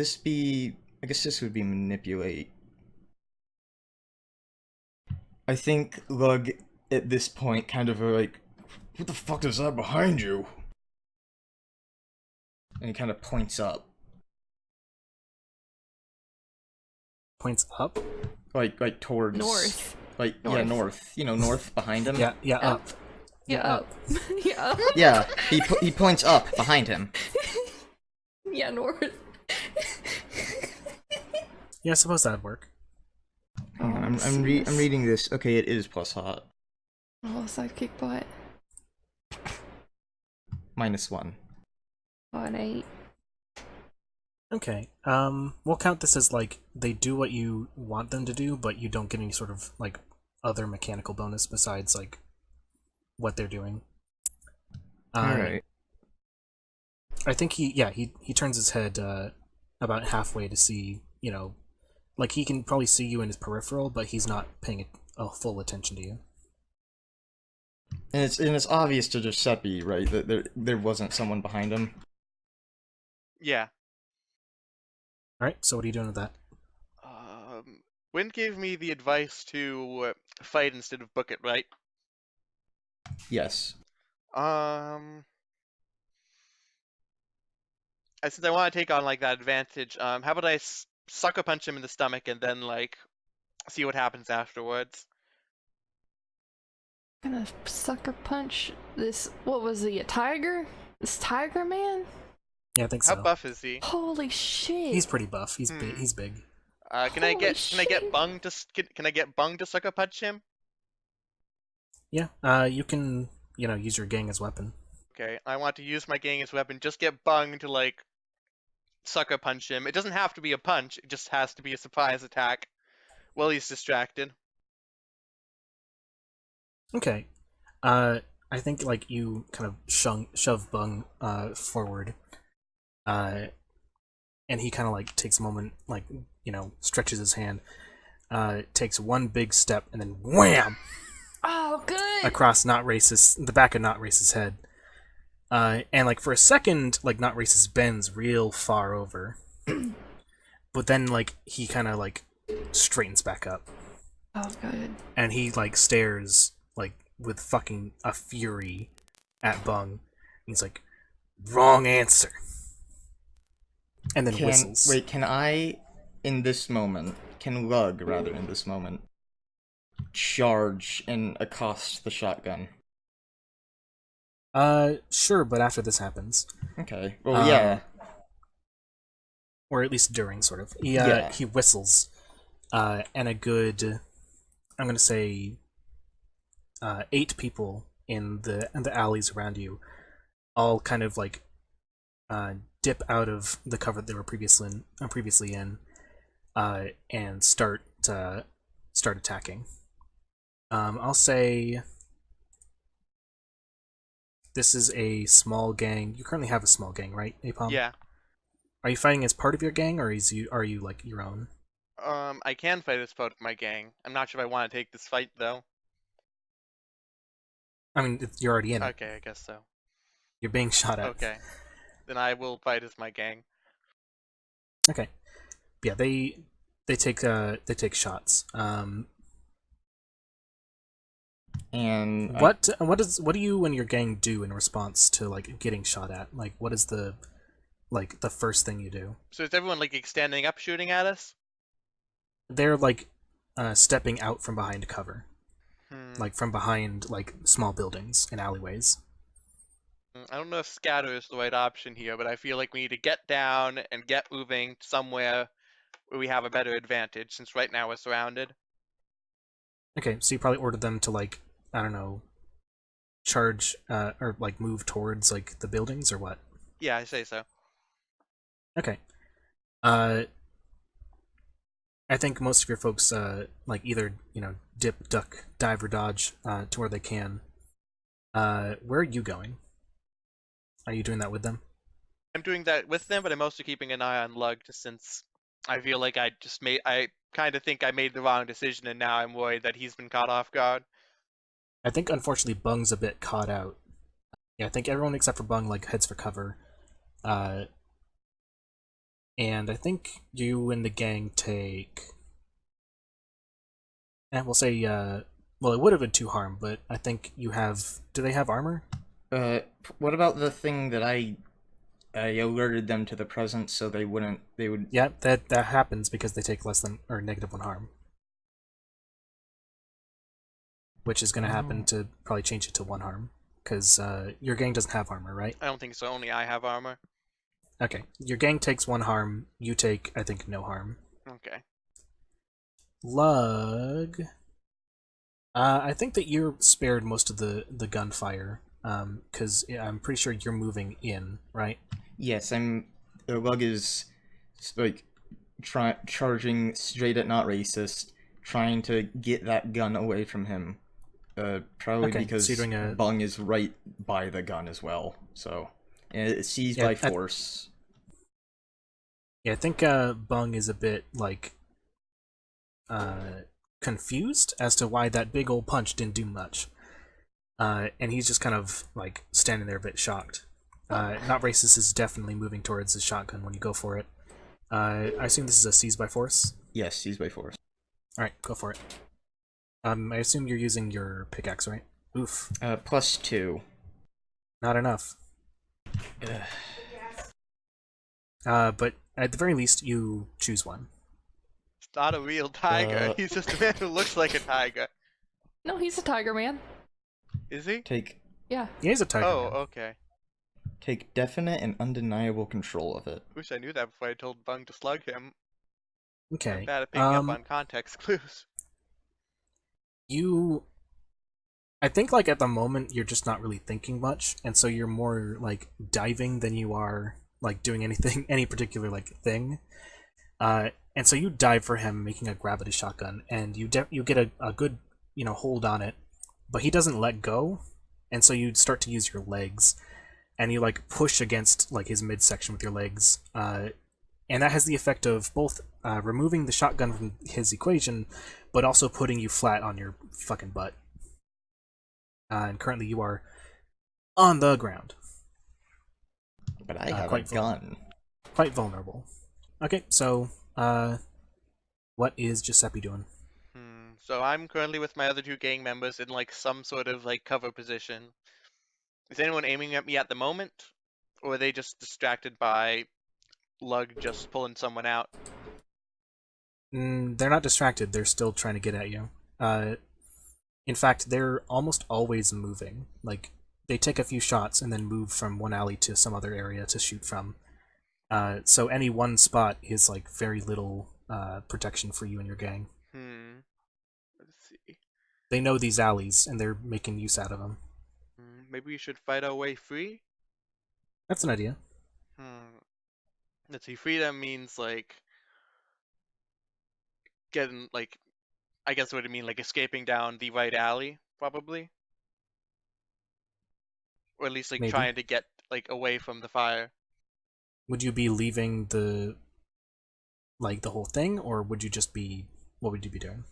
guess this would be manipulate. I think Lug, at this point, kind of like, what the fuck is that behind you? And he kind of points up. Points up? Like towards... North. Like, yeah, North. north. You know, north behind him? Yeah, up. Yeah, up. Yeah, up. Yeah, he points up behind him. Yeah, north. Yeah, I suppose that'd work. Hang on, I'm reading this. Okay, it is plus hot. Oh, sidekick bot. -1. Bot 8. Okay. We'll count this as like they do what you want them to do, but you don't get any sort of like other mechanical bonus besides like what they're doing. Alright. I think he turns his head about halfway to see, you know, like he can probably see you in his peripheral, but he's not paying a full attention to you. And it's obvious to Giuseppe, right, that there wasn't someone behind him. Yeah. Alright, so what are you doing with that? Wind gave me the advice to fight instead of book it, right? Yes. Since I want to take on like that advantage, how about I sucker punch him in the stomach and then like see what happens afterwards? Gonna sucker punch this. What was he? A tiger? This tiger man? Yeah, I think so. How buff is he? Holy shit! He's pretty buff. He's big. He's big. Can I get shit. Bung to sucker punch him? Yeah. You can, you know, use your gang as weapon. Okay, I want to use my gang as weapon. Just get Bung to like sucker punch him. It doesn't have to be a punch. It just has to be a surprise attack while he's distracted. Okay. I think like you kind of shove Bung forward. And he kind of like takes a moment, like, you know, stretches his hand, takes one big step, and then wham! Oh, good! Across the back of Not Racist's head. And like for a second, like Not Racist bends real far over. But then like he kind of like straightens back up. Oh, good. And he like stares like with fucking a fury at Bung. He's like, wrong answer. and then whistles. Wait, can I, in this moment, can Lug, rather, in this moment, charge and accost the shotgun? Sure, but after this happens. Okay. Well, yeah. Or at least during, sort of. Yeah. He whistles, and a good, I'm gonna say, 8 people in the alleys around you, all kind of like, dip out of the cover that they were previously in, and start attacking. I'll say this is a small gang. You currently have a small gang, right, Apom? Yeah. Are you fighting as part of your gang, or are you like your own? I can fight as part of my gang. I'm not sure if I want to take this fight though. I mean, you're already in it. Okay, I guess so. You're being shot at. Okay. Then I will fight as my gang. Okay. Yeah, they take shots. And What do you and your gang do in response to like getting shot at? Like, what is the first thing you do? So is everyone like standing up shooting at us? They're like stepping out from behind cover, Hmm. like from behind like small buildings and alleyways. I don't know if scatter is the right option here, but I feel like we need to get down and get moving somewhere where we have a better advantage, since right now we're surrounded. Okay, so you probably ordered them to like, I don't know, charge or like move towards like the buildings or what? Yeah, I say so. Okay. I think most of your folks like either, dip, duck, dive, or dodge to where they can. Where are you going? Are you doing that with them? I'm doing that with them, but I'm also keeping an eye on Lug, just since I feel like I kind of think I made the wrong decision, and now I'm worried that he's been caught off guard. I think unfortunately Bung's a bit caught out. Yeah, I think everyone except for Bung like heads for cover. And I think you and the gang take. We'll say well, it would have been 2 harm, but I think you have. Do they have armor? what about the thing that I alerted them to the presence so they would. Yeah, that happens because they take less than or -1 harm, which is going to happen to probably change it to 1 harm because your gang doesn't have armor, right? I don't think so. Only I have armor. Okay, your gang takes 1 harm. You take, I think, no harm. Okay. Lug. I think that you're spared most of the gunfire, because I'm pretty sure you're moving in, right? Yes, Lug is like charging straight at not racist, trying to get that gun away from him. Probably Okay, because so you're doing Bung is right by the gun as well. So it's seized by force. Yeah, I think Bung is a bit like confused as to why that big old punch didn't do much, and he's just kind of like standing there a bit shocked. Not racist is definitely moving towards his shotgun when you go for it. I assume this is a seize by force. Yes, seized by force. All right, go for it. I assume you're using your pickaxe, right? Oof. +2. Not enough. But at the very least, you choose one. It's not a real tiger. He's just a man who looks like a tiger. No, he's a tiger man. Is he? Yeah. Yeah, he's a tiger. Oh, man. okay. Take definite and undeniable control of it. Wish I knew that before I told Bung to slug him. Okay. I'm bad at picking up on context clues. I think like at the moment you're just not really thinking much, and so you're more like diving than you are like doing anything, any particular like thing. And so you dive for him, making a grab at his shotgun, and you get a good hold on it, but he doesn't let go, and so you start to use your legs, and you like push against like his midsection with your legs, and that has the effect of both removing the shotgun from his equation, but also putting you flat on your fucking butt. And currently you are on the ground. But I have a gun. Quite vulnerable. Okay, so what is Giuseppe doing? So I'm currently with my other 2 gang members in like some sort of like cover position. Is anyone aiming at me at the moment? Or are they just distracted by Lug just pulling someone out? They're not distracted. They're still trying to get at you. In fact, they're almost always moving. Like, they take a few shots and then move from one alley to some other area to shoot from. So any one spot is like very little protection for you and your gang. Let's see. They know these alleys and they're making use out of them. Maybe we should fight our way free? That's an idea. Let's see, freedom means like getting like, I guess what it mean, like escaping down the right alley, probably, or at least like Maybe. trying to get like away from the fire. Would you be leaving the whole thing, or would you just be? What would you be doing?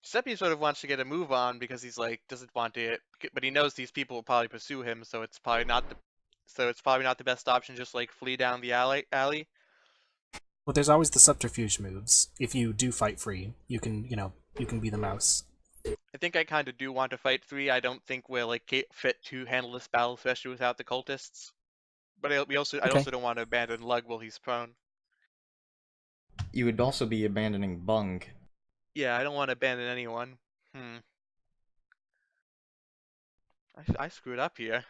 Giuseppe sort of wants to get a move on because he's like doesn't want to, but he knows these people will probably pursue him, so it's probably not the best option. Just like flee down the alley. Well, there's always the subterfuge moves. If you do fight free, you can be the mouse. I think I kind of do want to fight free. I don't think we're like fit to handle this battle, especially without the cultists. But I also don't want to abandon Lug while he's prone. You would also be abandoning Bung. Yeah, I don't want to abandon anyone. I screwed up here.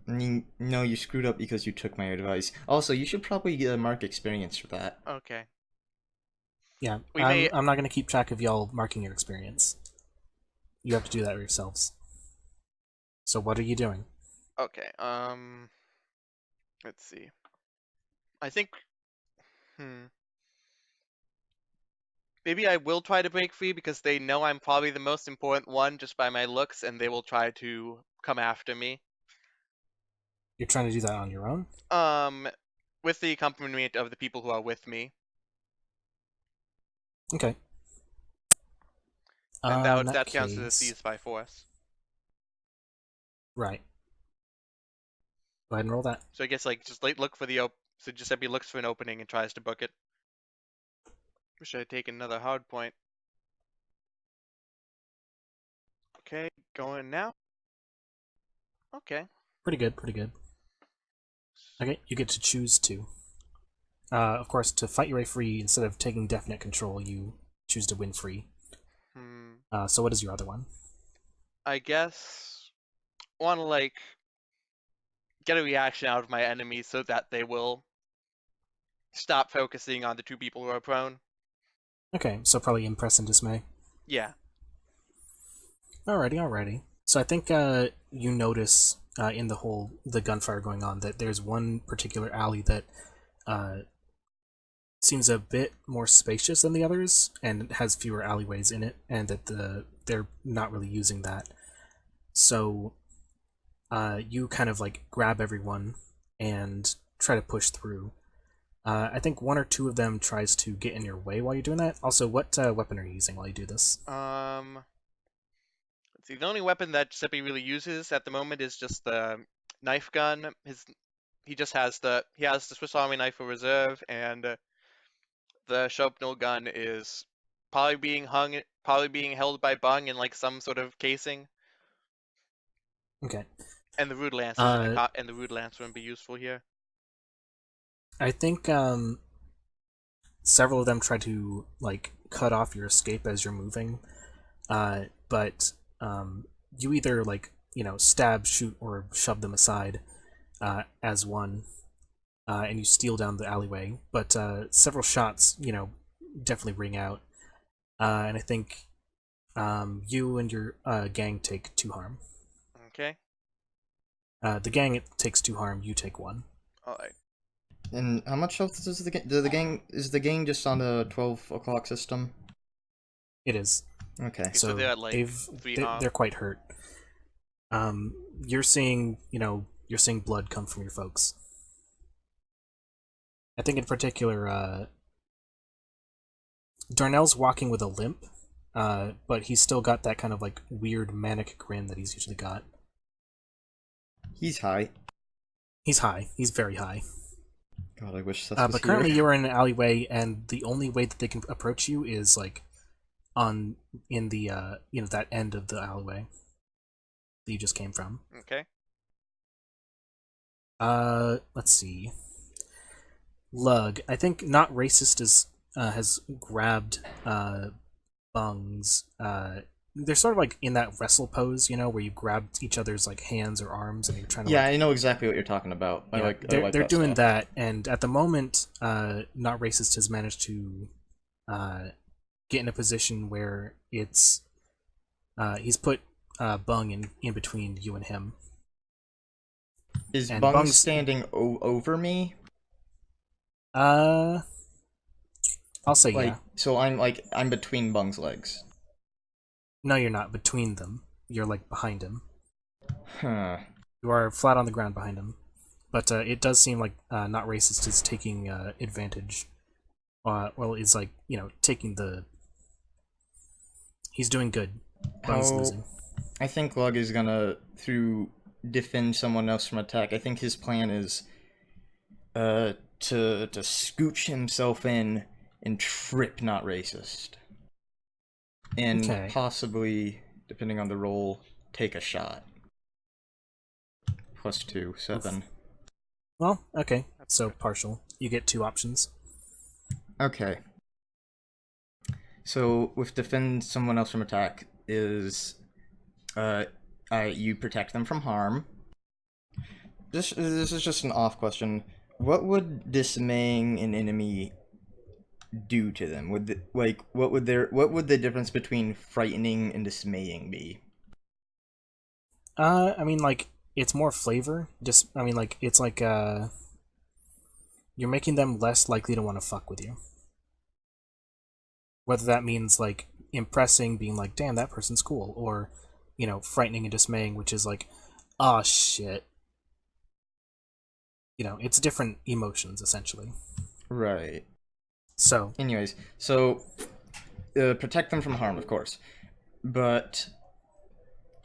No, you screwed up because you took my advice. Also, you should probably mark experience for that. Okay. Yeah, I'm not going to keep track of y'all marking your experience. You have to do that yourselves. So what are you doing? Okay, let's see. I think, maybe I will try to break free because they know I'm probably the most important one just by my looks, and they will try to come after me. You're trying to do that on your own? With the accompaniment of the people who are with me. Okay. And that counts as a case... seize by force. Right. Go ahead and roll that. So I guess like just look for the so Giuseppe looks for an opening and tries to book it. Wish I had taken another hard point. Okay, going now. Okay. Pretty good, pretty good. Okay, you get to choose two. Of course, to fight your way free, instead of taking definite control, you choose to win free. So what is your other one? I guess want to like get a reaction out of my enemies so that they will stop focusing on the two people who are prone. Okay, so probably impress and dismay. Yeah. Alrighty. So I think you notice in the gunfire going on that there's one particular alley that seems a bit more spacious than the others and has fewer alleyways in it, and that they're not really using that. So you kind of like grab everyone and try to push through. I think one or two of them tries to get in your way while you're doing that. Also, what weapon are you using while you do this? Let's see. The only weapon that Giuseppe really uses at the moment is just the knife gun. He has the Swiss Army knife for reserve, and the Sharpnel gun is probably being held by Bung in like some sort of casing. Okay. And the Rude Lance wouldn't be useful here. I think several of them try to like cut off your escape as you're moving, but you either stab, shoot, or shove them aside as one, and you steal down the alleyway. But several shots, definitely ring out, and I think you and your gang take 2 harm. Okay. The gang takes 2 harm. You take 1. All right. And how much health does the gang? Is the gang just on a 12 o'clock system? It is. Okay. So they're at like 3 harm. They're quite hurt. You're seeing blood come from your folks. I think in particular, Darnell's walking with a limp, but he's still got that kind of like weird manic grin that he's usually got. He's high. He's high. He's very high. God, I wish Seth was but currently here. you're in an alleyway, and the only way that they can approach you is like in the that end of the alleyway that you just came from. Okay. Let's see. Lug, I think Not Racist has grabbed Bung's. They're sort of like in that wrestle pose, you know, where you grab each other's like hands or arms and you're trying to. Yeah, like, I know exactly what you're talking about. yeah, I they're like that doing stuff. that, and at the moment, Not Racist has managed to get in a position where it's he's put Bung in between you and him. Is And Bung Bung's standing over me? I'll say Like, yeah. so I'm between Bung's legs. No, you're not between them. You're like behind him. Huh. You are flat on the ground behind him. But it does seem like Not Racist is taking advantage. Well, is like, you know, taking the. He's doing good. Bung's How losing. I think Lug is gonna defend someone else from attack. I think his plan is to scooch himself in and trip Not Racist. And Okay. possibly, depending on the roll, take a shot. +2, 7. Well, okay. So partial. You get 2 options. Okay. So with defend someone else from attack is you protect them from harm. This is just an off question. What would dismaying an enemy do to them? What would the difference between frightening and dismaying be? I mean, like, it's more flavor. Just, I mean, like, it's like, you're making them less likely to want to fuck with you. Whether that means, like, impressing, being like, damn, that person's cool, or, you know, frightening and dismaying, which is like, oh shit. You know, it's different emotions, essentially. Right. So, Anyways, so protect them from harm, of course, but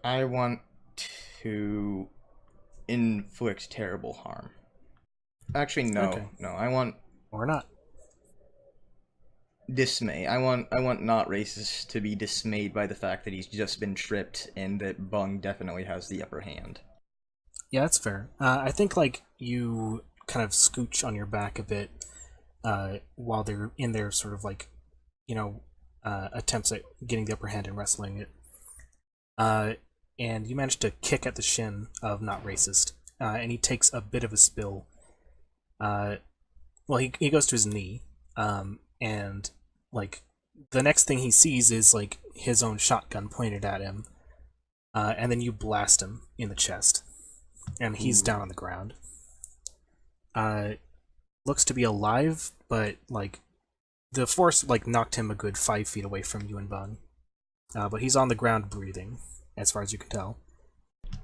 I want to inflict terrible harm. Actually, no, Okay. no. I want or not. dismay. I want Not Racist to be dismayed by the fact that he's just been tripped and that Bung definitely has the upper hand. Yeah, that's fair. I think, like, you kind of scooch on your back a bit while they're in their sort of, like, you know, attempts at getting the upper hand and wrestling it. And you manage to kick at the shin of Not Racist, and he takes a bit of a spill. Well, he goes to his knee, and, like, the next thing he sees is, like, his own shotgun pointed at him, and then you blast him in the chest, and he's down on the ground. Looks to be alive, but, like, the force, like, knocked him a good 5 feet away from you and Bung. But he's on the ground breathing, as far as you can tell.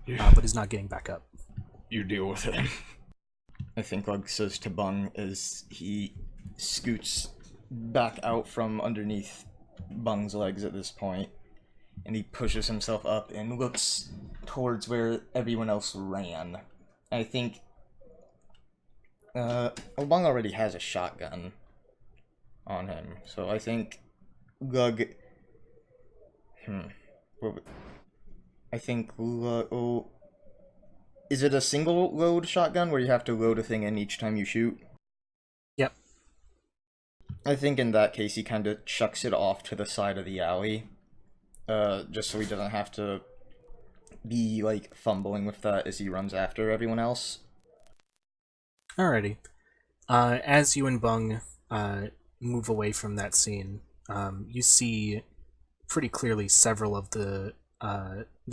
But he's not getting back up. You deal with it. I think Lug says to Bung as he scoots back out from underneath Bung's legs at this point, and he pushes himself up and looks towards where everyone else ran. I think Bung already has a shotgun on him, so I think Lug. I think Lug. Oh, is it a single load shotgun where you have to load a thing in each time you shoot? Yep. I think in that case he kind of chucks it off to the side of the alley, just so he doesn't have to be like fumbling with that as he runs after everyone else. Alrighty. As you and Bung move away from that scene, you see pretty clearly several of the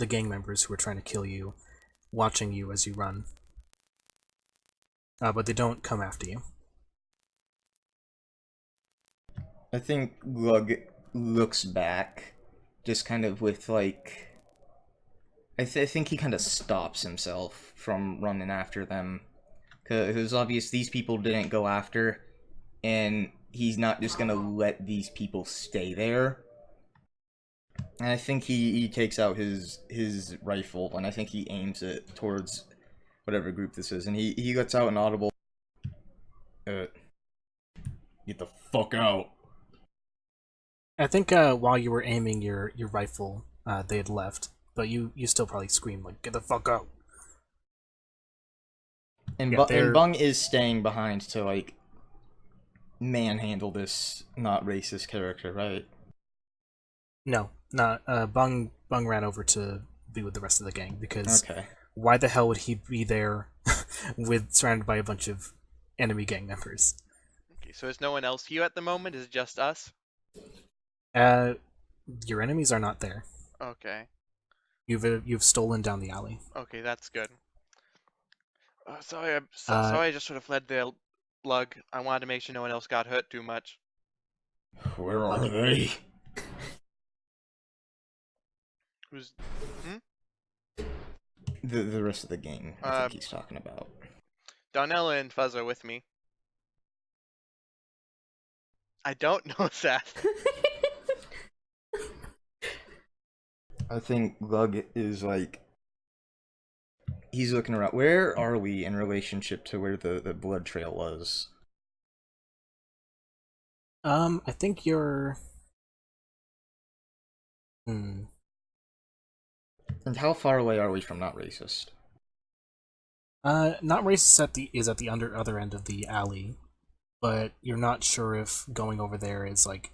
gang members who are trying to kill you, watching you as you run. But they don't come after you. I think Lug looks back, just kind of with like. I think he kind of stops himself from running after them, because it was obvious these people didn't go after, and he's not just gonna let these people stay there. And I think he takes out his rifle, and I think he aims it towards whatever group this is, and he lets out an audible. Get the fuck out. I think while you were aiming your rifle, they had left, but you still probably screamed, like, get the fuck out. And, Yeah, and Bung is staying behind to, like, manhandle this not racist character, right? No, not Bung ran over to be with the rest of the gang because Okay. why the hell would he be there with surrounded by a bunch of enemy gang members? Okay, so is no one else here at the moment? Is it just us? Your enemies are not there. Okay. You've stolen down the alley. Okay, that's good. Sorry, I just sort of fled the lug. I wanted to make sure no one else got hurt too much. Where are they? Who's... The rest of the gang, I think he's talking about. Darnella and Fuzz are with me. I don't know Seth. I think Glug is like... He's looking around. Where are we in relationship to where the blood trail was? I think you're... And how far away are we from Not Racist? Not racist is at the other end of the alley, but you're not sure if going over there is like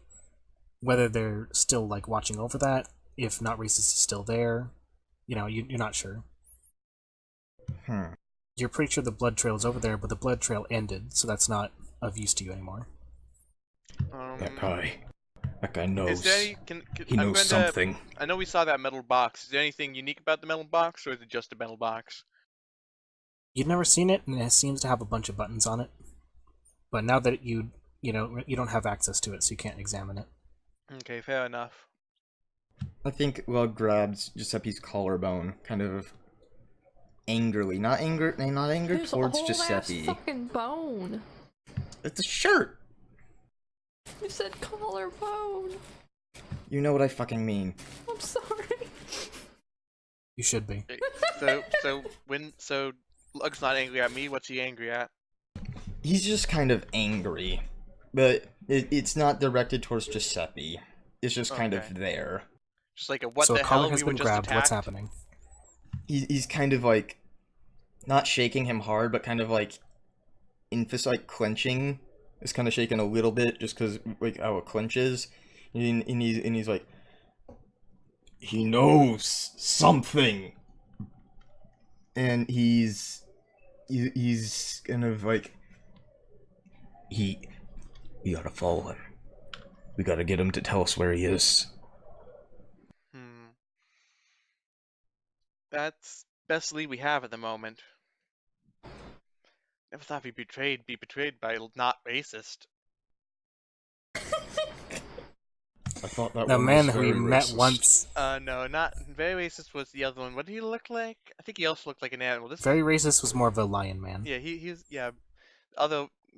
whether they're still like watching over that. If Not Racist is still there, you're not sure. You're pretty sure the blood trail is over there, but the blood trail ended, so that's not of use to you anymore. That guy knows. Is there any, He knows something. I know we saw that metal box. Is there anything unique about the metal box, or is it just a metal box? You've never seen it, and it seems to have a bunch of buttons on it. But now that you don't have access to it, so you can't examine it. Okay, fair enough. I think Glug grabs Giuseppe's collarbone, kind of angrily. Not anger There's towards a whole Giuseppe. ass fucking bone. It's a shirt! You said collarbone. You know what I fucking mean. I'm sorry. You should be. So Lug's not angry at me. What's he angry at? He's just kind of angry. But it's not directed towards Giuseppe. It's just kind of there. Just like what so the a collar hell? has We were been just grabbed. attacked. What's happening? He's kind of like, not shaking him hard, but kind of like, clenching. It's kind of shaking a little bit, just because like how it clenches, and he's like, he knows something, and he's kind of like, we gotta follow him. We gotta get him to tell us where he is. That's best lead we have at the moment. Never thought we'd be betrayed by Not Racist. I thought that The one man was who very we met racist. once. No, not very racist was the other one. What did he look like? I think he also looked like an animal. This Very Racist was more of a lion man. Yeah, he's very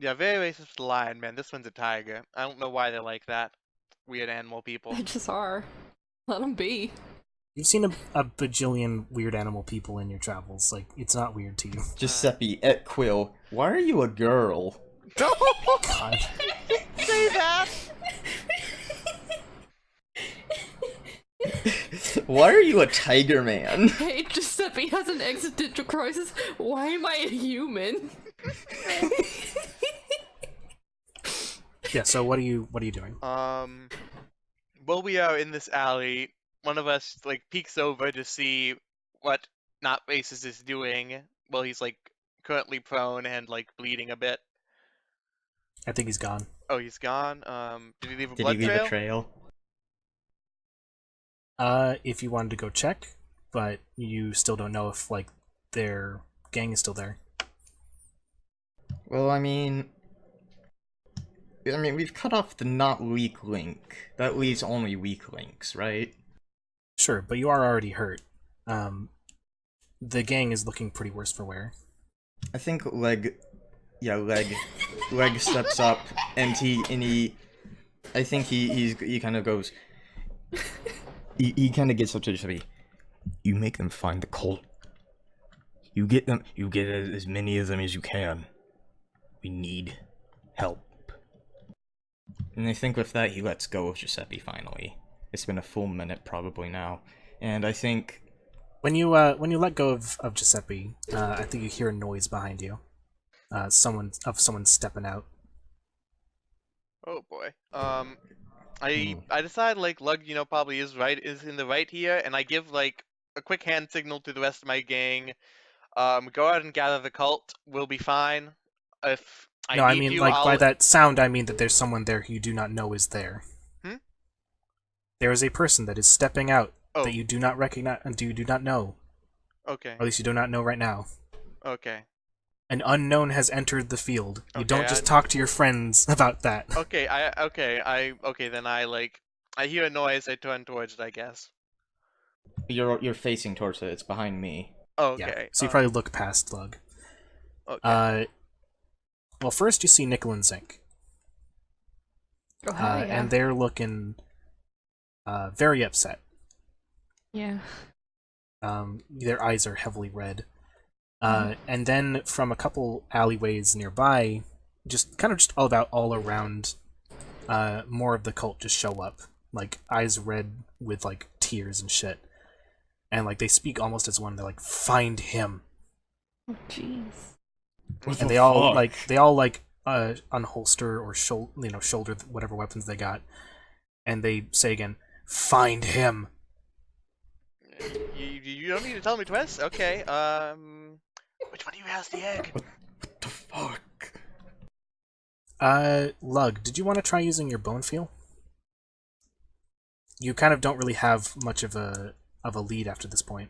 racist with the lion man. This one's a tiger. I don't know why they're like that. Weird animal people. They just are. Let them be. You've seen a bajillion weird animal people in your travels. Like, it's not weird to you. Giuseppe et Quill, why are you a girl? God. Say that. Why are you a tiger man? Hey, Giuseppe has an existential crisis. Why am I a human? Yeah. So what are you doing? While we are in this alley, one of us peeks over to see what Not Racist is doing while he's currently prone and bleeding a bit. I think he's gone. Oh, he's gone. Did he leave a Did blood he leave trail? a trail? If you wanted to go check, but you still don't know if their gang is still there. Well, I mean, we've cut off the not weak link. That leaves only weak links, right? Sure, but you are already hurt. The gang is looking pretty worse for wear. I think Leg steps up, and he I think he kind of goes, he kind of gets up to Giuseppe. You make them find the cult. You get as many of them as you can. We need help. And I think with that, he lets go of Giuseppe finally. It's been a full minute probably now, and I think when you let go of Giuseppe, I think you hear a noise behind you. Someone stepping out. Oh boy. I decide like Lug, probably is in the right here, and I give like a quick hand signal to the rest of my gang. Go out and gather the cult. We'll be fine. If I No, I need mean, you, like, by I'll. that sound, I mean that there's someone there who you do not know is there. Hmm? There is a person that is stepping out Oh. that you do not recognize, and you do not know. Okay. Or at least you do not know right now. Okay. An unknown has entered the field. You Okay, don't just talk to your friends about that. Okay. Then I hear a noise. I turn towards it, I guess. You're facing towards it. It's behind me. Okay. Yeah, so you probably look past Lug. Okay. Well, first you see Nickel and Zinc. Oh, hell yeah. And they're looking very upset. Yeah. Their eyes are heavily red. And then from a couple alleyways nearby, just all around, more of the cult just show up. Like, eyes red with, like, tears and shit. And, like, they speak almost as one. They're like, find him. Oh, jeez. And they all unholster or shoulder whatever weapons they got. And they say again, find him. You don't need to tell me twice. Okay. Which one of you has the egg? What the fuck? Lug, did you want to try using your bone feel? You kind of don't really have much of a lead after this point.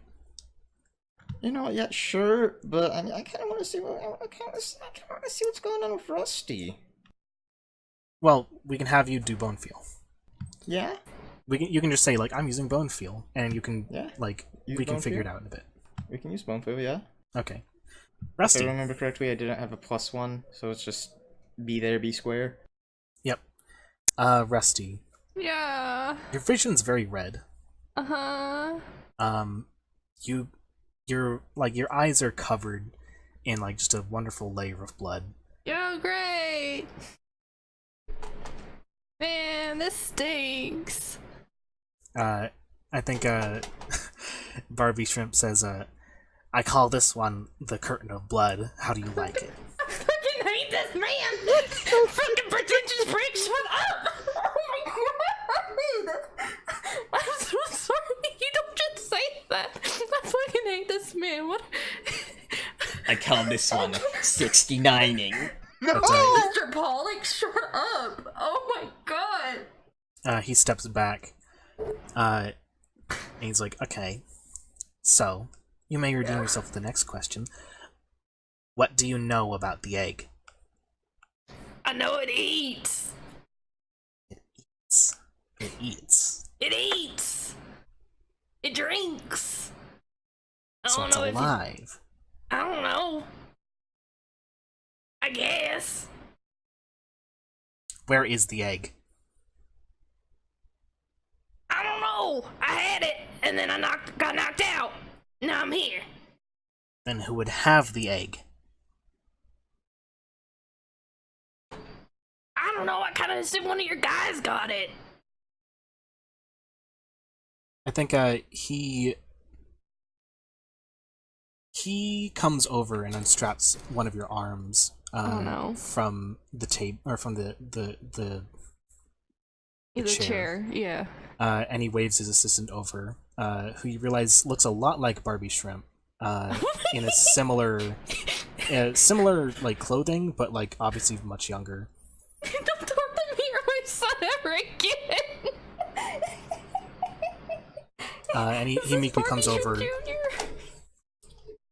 You know, yeah, sure, but I mean, I kind of want to see what's going on with Rusty. Well, we can have you do bone feel. Yeah. You can just say like I'm using bone feel, and you can we can figure it out in a bit. We can use bone feel, yeah. Okay. Rusty. If I remember correctly, I didn't have a +1, so it's just be there, be square. Yep. Rusty. Yeah. Your vision's very red. Uh-huh. Your eyes are covered in like just a wonderful layer of blood. Yo, great! Man, this stinks. I think Barbie Shrimp says, I call this one the curtain of blood. How do you like it? I fucking hate this man! Fucking pretentious prick, shut up! Oh my god! I'm so sorry. You don't just say that. I fucking hate this man. What? I call this one 69ing. No! Mr. Pollock, shut up! Oh my god! He steps back. And he's like, okay, so you may redeem yourself with the next question. What do you know about the egg? I know it eats! It eats. It eats! It drinks! I So don't it's know if you- alive. I don't know. I guess. Where is the egg? I don't know. I had it, and then I got knocked out. Now I'm here. Then who would have the egg? I don't know. I kind of assumed one of your guys got it. I think he comes over and unstraps one of your arms Oh, no. from the tape or from the The chair. chair, yeah. And he waves his assistant over, who you realize looks a lot like Barbie Shrimp, in a similar like clothing, but like obviously much younger. Don't talk to me or my son ever again! And he This is meekly comes Barbie over Shrimp Jr.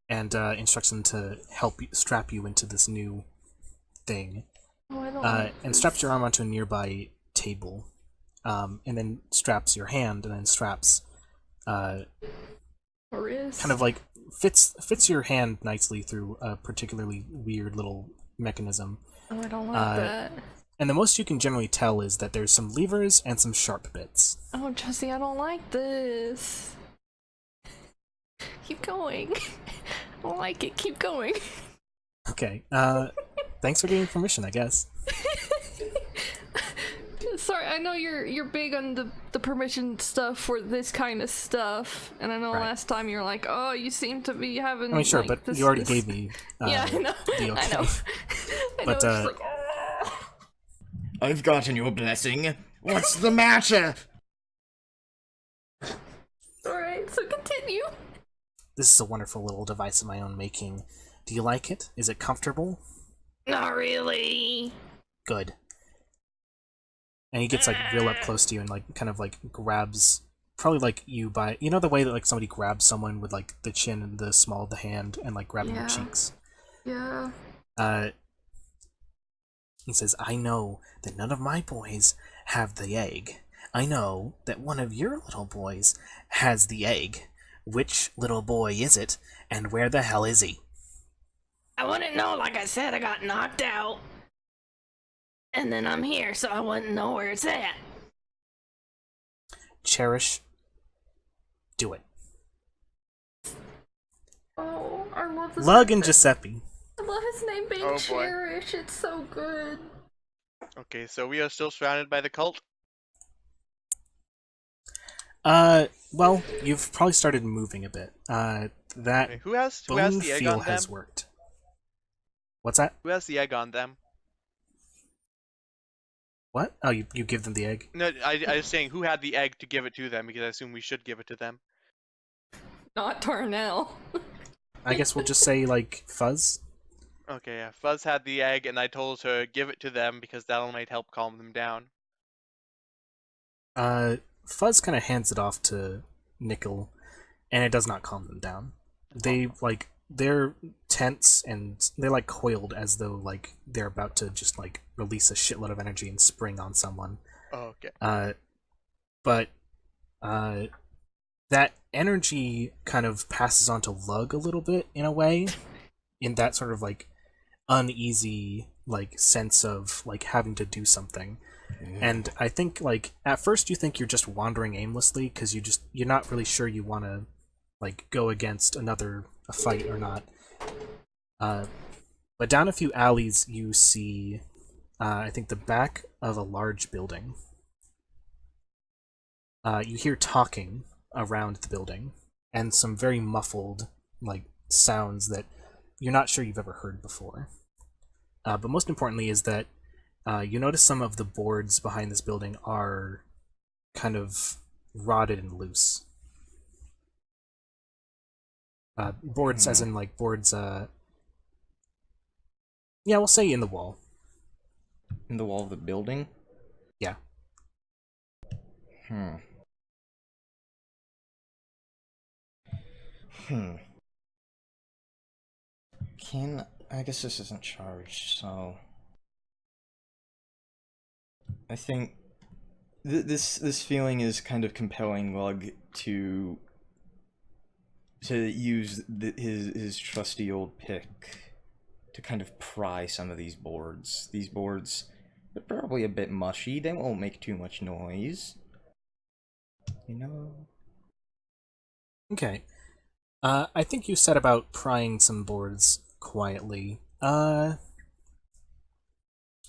and instructs him to help you, strap you into this new thing, Oh, I don't like and this. straps your arm onto a nearby table, and then straps your hand, and then straps, Wrist. kind of like fits your hand nicely through a particularly weird little mechanism. Oh, I don't like that. And the most you can generally tell is that there's some levers and some sharp bits. Oh, Jesse, I don't like this. Keep going. I don't like it. Keep going. Okay, thanks for giving permission, I guess. Sorry, I know you're big on the permission stuff for this kind of stuff, and I know Right. last time you were like, "Oh, you seem to be having." I mean, sure, like, but this, you already this... gave me Yeah, I know. the okay. I know. I But, know. It's just like, I've gotten your blessing. What's the matter? Alright, so continue. This is a wonderful little device of my own making. Do you like it? Is it comfortable? Not really. Good. And he gets like real up close to you and like kind of like grabs, probably like you by, you know the way that like somebody grabs someone with like the chin and the small of the hand and like grabbing their cheeks. Yeah. He says, I know that none of my boys have the egg. I know that one of your little boys has the egg. Which little boy is it, and where the hell is he? I wouldn't know, like I said, I got knocked out. And then I'm here, so I wouldn't know where it's at. Cherish, do it. Oh, I love this. Lug and Giuseppe. I love his name being Oh, boy. Cherish. It's so good. Okay, so we are still surrounded by the cult. Well, you've probably started moving a bit. That Okay, who has bone the egg feel on them? has worked. What's that? Who has the egg on them? What? Oh, you give them the egg? No, I was saying who had the egg to give it to them because I assume we should give it to them. Not Tarnell. I guess we'll just say, like, Fuzz? Okay, yeah. Fuzz had the egg, and I told her give it to them because that'll might help calm them down. Fuzz kind of hands it off to Nickel, and it does not calm them down. They, like, they're tense, and they're, like, coiled as though, like, they're about to just, like, release a shitload of energy and spring on someone. Oh, okay. But that energy kind of passes on to Lug a little bit, in a way, in that sort of, like, uneasy, like, sense of, like, having to do something. And I think, like, at first you think you're just wandering aimlessly, because you're not really sure you want to, like, go against a fight or not. But down a few alleys you see, I think, the back of a large building. You hear talking around the building, and some very muffled, like, sounds that you're not sure you've ever heard before. But most importantly is that you notice some of the boards behind this building are kind of rotted and loose. Boards as in, like, boards, yeah, we'll say in the wall. In the wall of the building? Yeah. I guess this isn't charged, so I think this feeling is kind of compelling Lug to use his trusty old pick to kind of pry some of these boards. These boards are probably a bit mushy. They won't make too much noise, you know. Okay. I think you set about prying some boards quietly. How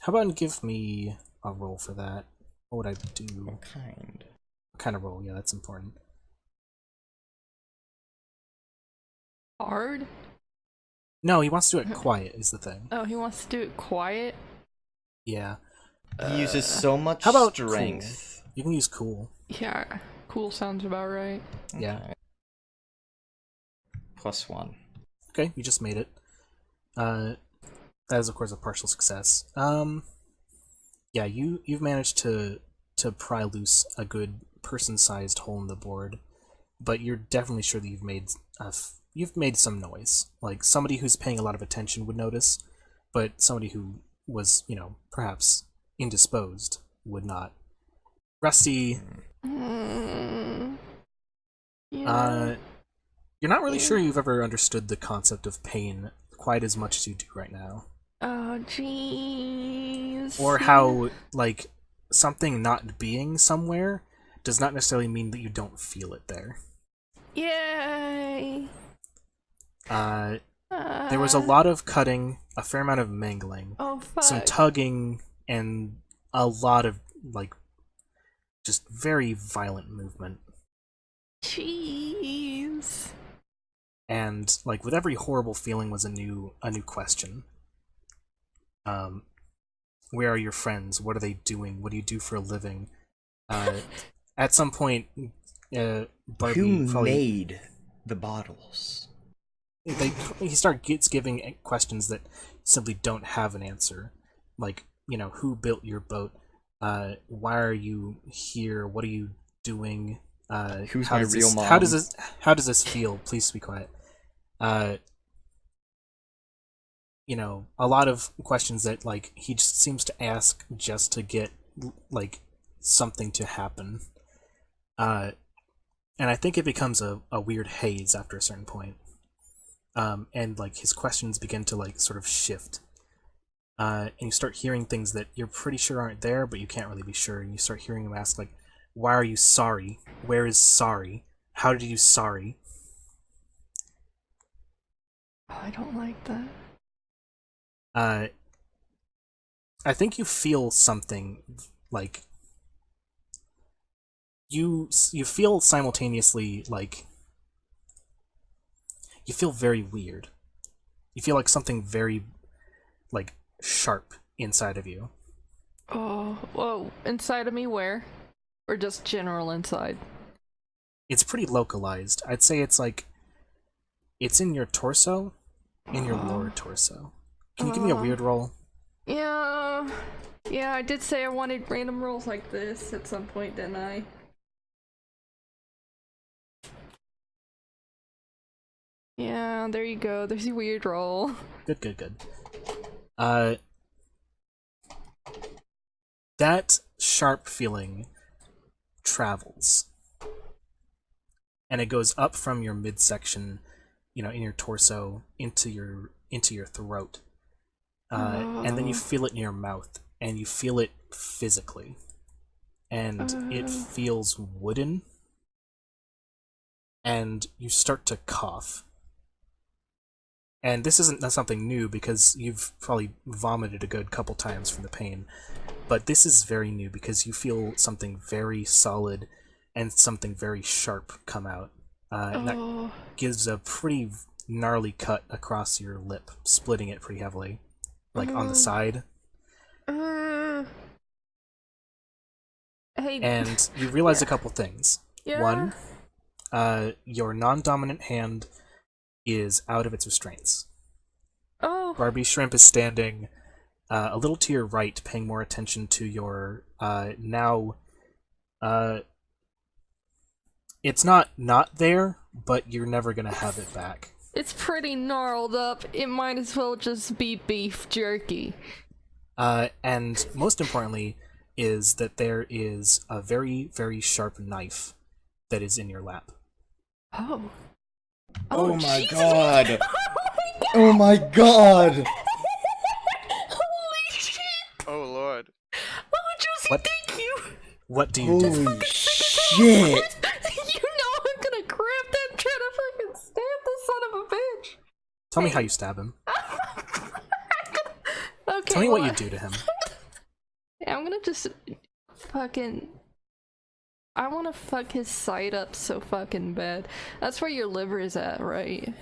about give me a roll for that? What would I do? What kind? What kind of roll? Yeah, that's important. Hard? No, he wants to do it quiet, is the thing. Oh, he wants to do it quiet? Yeah. He uses so much How about strength. cool? You can use cool. Yeah, cool sounds about right. Yeah. Okay. +1. Okay, you just made it. That is, of course, a partial success. Yeah, you've managed to pry loose a good person-sized hole in the board, but you're definitely sure that you've made some noise. Like, somebody who's paying a lot of attention would notice, but somebody who was, perhaps indisposed would not. Rusty, Yeah. you're not really sure you've ever understood the concept of pain quite as much as you do right now. Oh, jeez. Or how, like, something not being somewhere does not necessarily mean that you don't feel it there. Yay. There was a lot of cutting, a fair amount of mangling, Oh, fuck. some tugging, and a lot of, like, just very violent movement. Jeez. And, like, with every horrible feeling was a new question. where are your friends? What are they doing? What do you do for a living? At some point, Barbie Who probably made the bottles? he starts giving questions that simply don't have an answer, like, who built your boat? Why are you here? What are you doing? Who's how my does real this, mom? How does this feel? Please be quiet. A lot of questions that like he just seems to ask just to get like something to happen. And I think it becomes a weird haze after a certain point. And like his questions begin to like sort of shift. And you start hearing things that you're pretty sure aren't there, but you can't really be sure. And you start hearing him ask like, "Why are you sorry? Where is sorry? How did you sorry?" Oh, I don't like that. I think you feel something like you feel simultaneously like you feel very weird. You feel like something very like sharp inside of you. Oh, whoa. Inside of me where? Or just general inside? It's pretty localized. I'd say it's like it's in your torso, in your lower torso. Can you give me a weird roll? Yeah. Yeah, I did say I wanted random rolls like this at some point, didn't I? Yeah, there you go. There's a weird roll. Good. That sharp feeling travels. And it goes up from your midsection, in your torso into your throat. And then you feel it in your mouth, and you feel it physically. And it feels wooden. And you start to cough. And this isn't something new because you've probably vomited a good couple times from the pain. But this is very new because you feel something very solid and something very sharp come out. And that gives a pretty gnarly cut across your lip, splitting it pretty heavily. Like on the side. Hey. And you realize a couple things. Yeah. One, your non-dominant hand is out of its restraints. Oh. Barbie Shrimp is standing a little to your right, paying more attention to your now. It's not there, but you're never gonna have it back. It's pretty gnarled up. It might as well just be beef jerky. And most importantly is that there is a very, very sharp knife that is in your lap. Oh. Oh my Jesus. god! Oh my god! Holy shit! Oh lord. Oh, Josie, What? thank you! What do you do? Holy shit! You know I'm gonna grab that and try to fucking stab this son of a bitch! Tell me how you stab him. Okay, Tell me what well, you do to him. I'm gonna just fucking... I wanna fuck his side up so fucking bad. That's where your liver is at, right?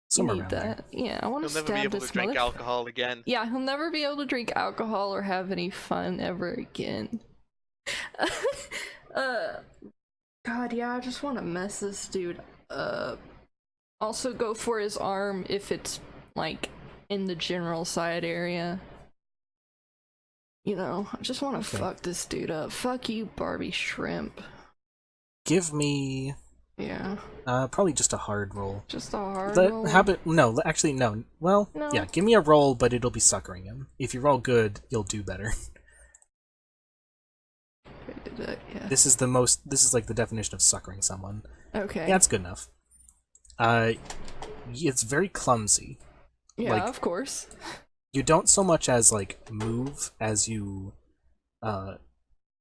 Somewhere You need around there. that. Yeah, I wanna He'll never stab be able this to drink motherf- alcohol again. Yeah, he'll never be able to drink alcohol or have any fun ever again. God, yeah, I just want to mess this dude up. Also go for his arm if it's, like, in the general side area. I just want to Okay. fuck this dude up. Fuck you, Barbie Shrimp. Give me Yeah, probably just a hard roll. just a hard roll. Actually, no. Well, No. yeah, give me a roll, but it'll be suckering him. If you roll good, you'll do better. Yeah. This is like the definition of suckering someone. Okay. Yeah, it's good enough. It's very clumsy. Yeah, like- of course. You don't so much as like move as you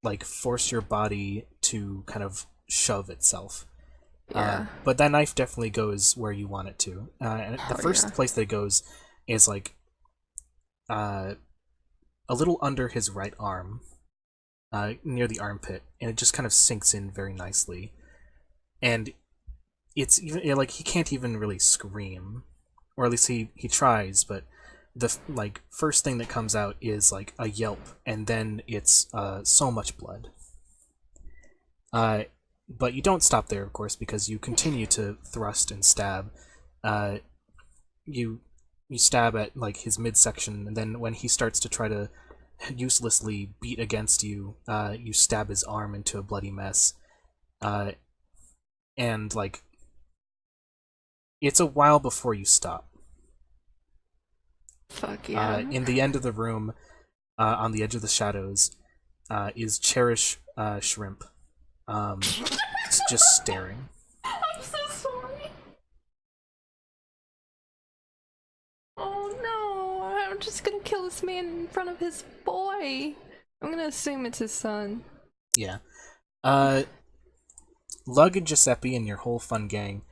like force your body to kind of shove itself. Yeah. But that knife definitely goes where you want it to. And the Oh, first yeah. place that it goes is like a little under his right arm, near the armpit, and it just kind of sinks in very nicely. And it's even like he can't even really scream, or at least he tries, but like first thing that comes out is like a yelp, and then it's so much blood. But you don't stop there, of course, because you continue to thrust and stab. You stab at like his midsection, and then when he starts to try to uselessly beat against you, you stab his arm into a bloody mess. And like it's a while before you stop. Fuck yeah. In the end of the room, on the edge of the shadows, is Cherish Shrimp. It's just staring. I'm so sorry. Oh no, I'm just gonna kill this man in front of his boy. I'm gonna assume it's his son. Yeah. Lug and Giuseppe and your whole fun gang,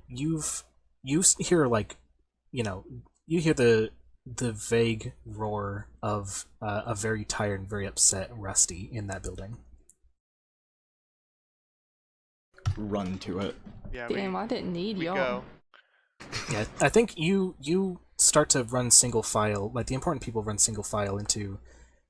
you hear like, you hear the vague roar of a very tired and very upset Rusty in that building. Run to it. Yeah, Damn, I didn't need we y'all. go. Yeah, I think you start to run single file, like the important people run single file into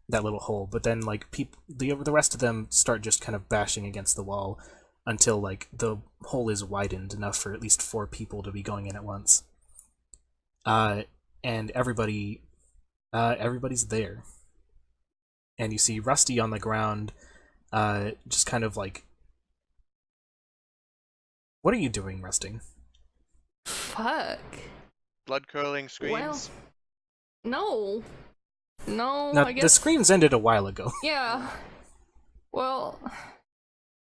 that little hole, but then like the rest of them start just kind of bashing against the wall until like the hole is widened enough for at least 4 people to be going in at once. And everybody's there. And you see Rusty on the ground, just kind of like, what are you doing, Rusty? Fuck. Blood curling screams. No. No, Now, I guess... the screams ended a while ago. Yeah. Well,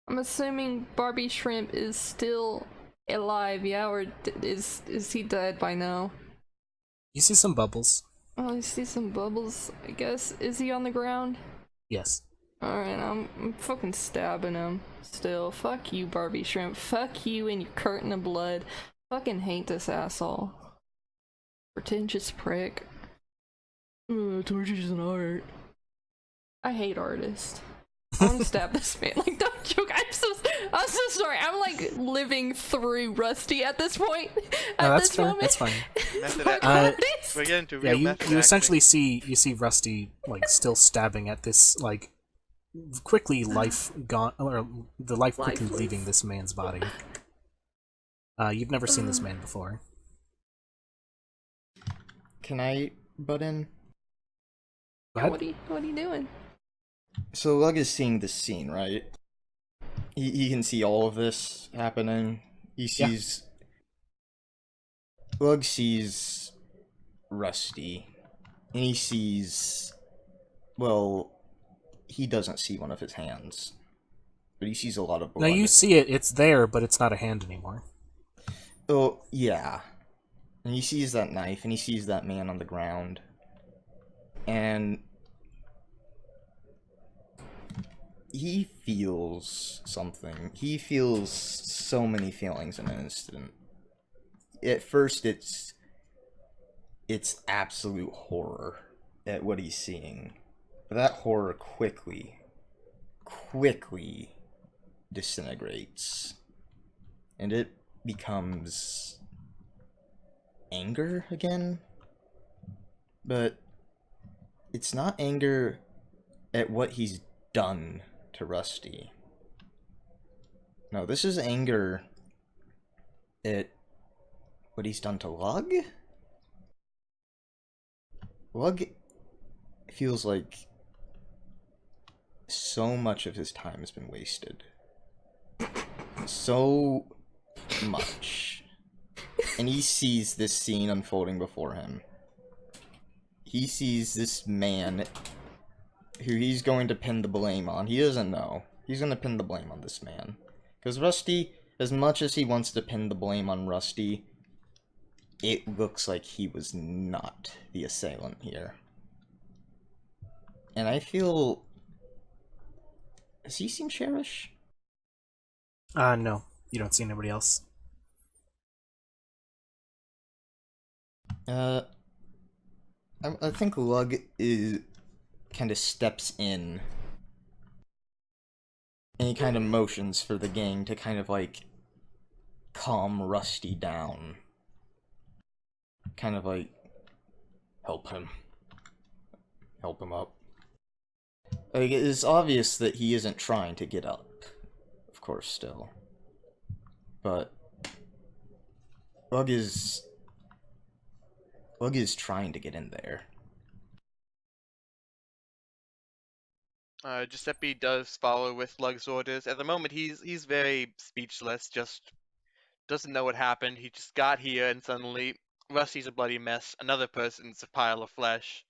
I'm assuming Barbie Shrimp is still alive, yeah? Or is he dead by now? You see some bubbles. Oh, I see some bubbles, I guess. Is he on the ground? Yes. Alright, I'm fucking stabbing him. Still. Fuck you, Barbie Shrimp. Fuck you and your curtain of blood. Fucking hate this asshole. Pretentious prick. Torture is an art. I hate artists. I want to stab this man. Like, don't joke. I'm so sorry. I'm like living through Rusty at this point. No, At that's this fair. moment. That's fine. Method Fuck acting. artists. We're getting to Yeah, real you method essentially acting. see Rusty like still stabbing at this like quickly life gone, or the life quickly Lifeless. leaving this man's body. You've never seen this man before. Can I butt in? Go ahead. What are you doing? So Lug is seeing this scene, right? He can see all of this happening. He sees... Lug sees Rusty. And he sees... Well, he doesn't see one of his hands. But he sees a lot of blood. Now you see it. It's there, but it's not a hand anymore. Oh, yeah. And he sees that knife, and he sees that man on the ground. And... he feels something. He feels so many feelings in an instant. At first, it's absolute horror at what he's seeing. But that horror quickly disintegrates. And it becomes anger again. But it's not anger at what he's done to Rusty. No, this is anger at what he's done to Lug? Lug feels like so much of his time has been wasted. So much. And he sees this scene unfolding before him. He sees this man who he's going to pin the blame on. He doesn't know. He's going to pin the blame on this man. Because Rusty, as much as he wants to pin the blame on Rusty, it looks like he was not the assailant here. And I feel... Has he seen Cherish? No. You don't see anybody else. I think Lug is... kind of steps in and he kind of motions for the gang to kind of like calm Rusty down, kind of like help him up. Like, it is obvious that he isn't trying to get up, of course, still. But Lug is trying to get in there. Giuseppe does follow with Lug's orders. At the moment, he's very speechless. Just doesn't know what happened. He just got here, and suddenly Rusty's a bloody mess. Another person's a pile of flesh.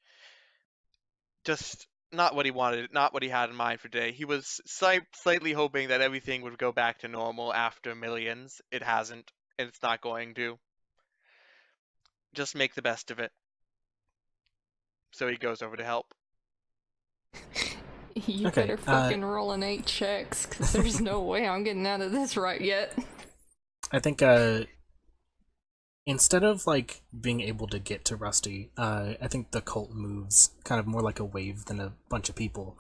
Just not what he wanted, not what he had in mind for today. He was slightly hoping that everything would go back to normal after Millions. It hasn't, and it's not going to. Just make the best of it. So he goes over to help. You Okay, better fucking roll an 8 checks, cause there's no way I'm getting out of this right yet. I think instead of like being able to get to Rusty, I think the cult moves kind of more like a wave than a bunch of people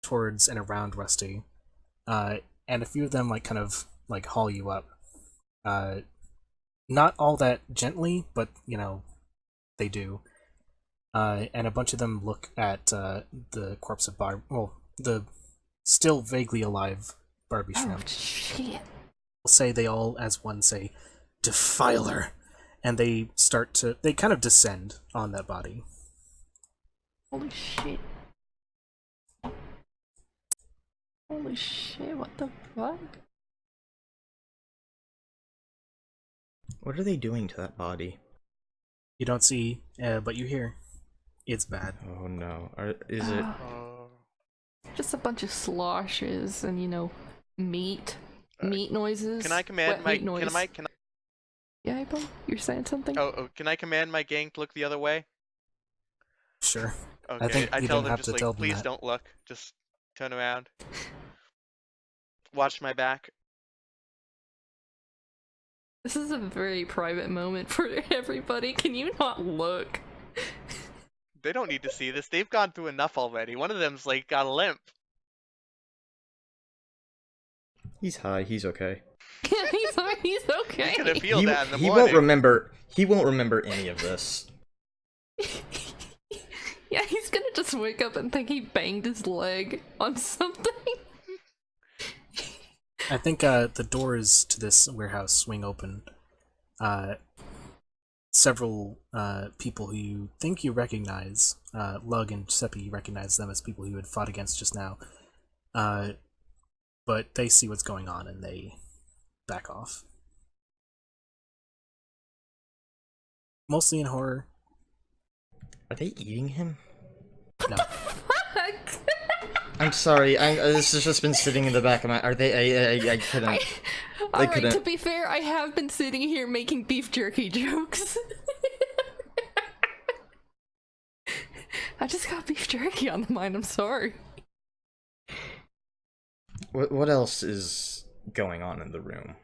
towards and around Rusty, and a few of them like kind of like haul you up, not all that gently, but you know they do. And a bunch of them look at the corpse of the still vaguely alive Barbie Shrimp. Oh shit! Say they all as one say, "Defiler," and they kind of descend on that body. Holy shit! Holy shit! What the fuck? What are they doing to that body? You don't see, but you hear. It's bad. Oh no. Is it... Just a bunch of sloshes and, you know, meat noises. Can I command wet meat noise. can I Yeah, April? You're saying something? Oh, can I command my gang to look the other way? Sure. Okay, I think you tell didn't them have just to like, tell them please that. don't look. Just turn around. Watch my back. This is a very private moment for everybody. Can you not look? They don't need to see this. They've gone through enough already. One of them's like got a limp. He's high, he's okay. He's okay. He's gonna feel that in the He morning. won't remember any of this. Yeah, he's gonna just wake up and think he banged his leg on something. I think the doors to this warehouse swing open. Several people who you think you recognize, Lug and Giuseppe, you recognize them as people who had fought against just now. But they see what's going on and they back off. Mostly in horror. Are they eating him? No. I'm sorry, this has just been sitting in the back of my... Are they... I couldn't... Alright, to be fair, I have been sitting here making beef jerky jokes. I just got beef jerky on the mind, I'm sorry. What else is going on in the room?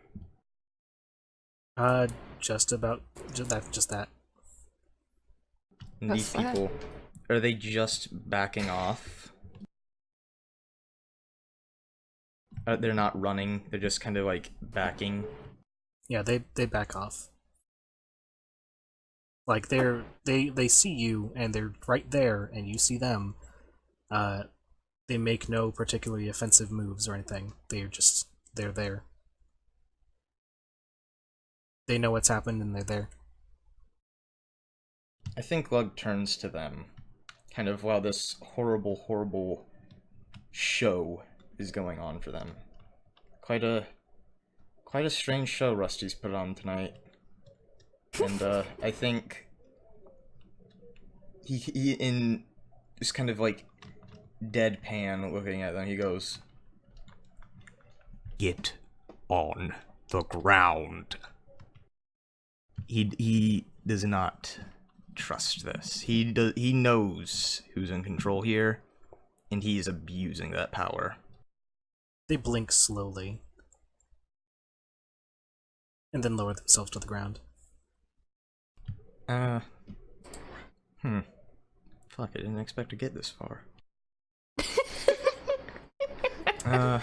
Just that. And these people, are they just backing off? They're not running, they're just kind of like backing. Yeah, they back off. Like they see you and they're right there and you see them. They make no particularly offensive moves or anything. They're there. They know what's happened and they're there. I think Lug turns to them, kind of while this horrible show is going on for them. Quite a strange show Rusty's put on tonight. And I think he in just kind of like deadpan looking at them, he goes, "Get on the ground." He does not trust this. He knows who's in control here, and he is abusing that power. They blink slowly. And then lower themselves to the ground. Fuck, I didn't expect to get this far. And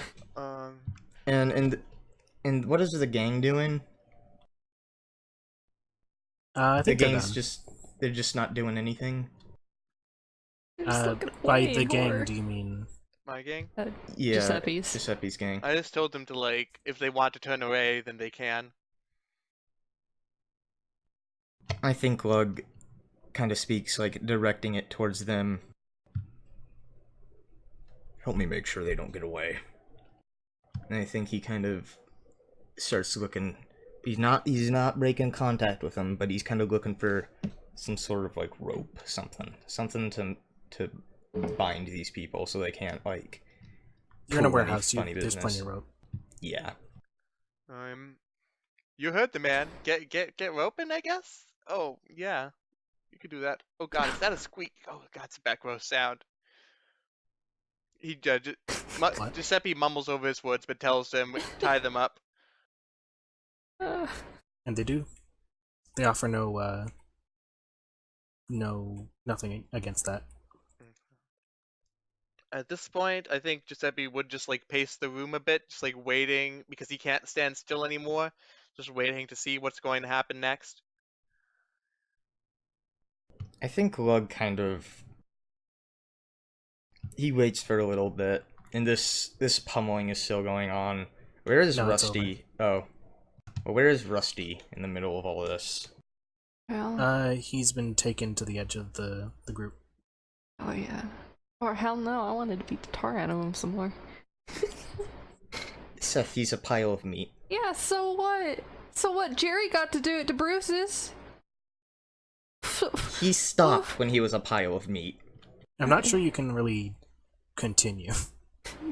what is the gang doing? I The think they're gang's done. just... they're just not doing anything. They're just looking By away the in gang, horror. do you mean? My gang? Yeah, Giuseppe's. Giuseppe's gang. I just told them to, like, if they want to turn away, then they can. I think Lug kind of speaks, like, directing it towards them. Help me make sure they don't get away. And I think he kind of starts looking. He's not breaking contact with them, but he's kind of looking for some sort of like rope, something to bind these people so they can't like. You're in a pull any warehouse. funny There's business. plenty of rope. Yeah. You heard the man. Get roping, I guess. Oh yeah, you could do that. Oh god, is that a squeak? Oh god, it's a back row sound. He What? Giuseppe mumbles over his words, but tells them tie them up. And they do. They offer nothing against that. At this point, I think Giuseppe would just like pace the room a bit, just like waiting because he can't stand still anymore. Just waiting to see what's going to happen next. I think Lug kind of. He waits for a little bit, and this pummeling is still going on. Where is No, it's Rusty? Oh. Well, where is Rusty in the middle of all of this? Well, He's been taken to the edge of the group. oh yeah. Or hell no, I wanted to beat the tar out of him some more. Seth, he's a pile of meat. Yeah, so what? So what? Jerry got to do it to Bruce's. He stopped when he was a pile of meat. I'm not sure you can really continue.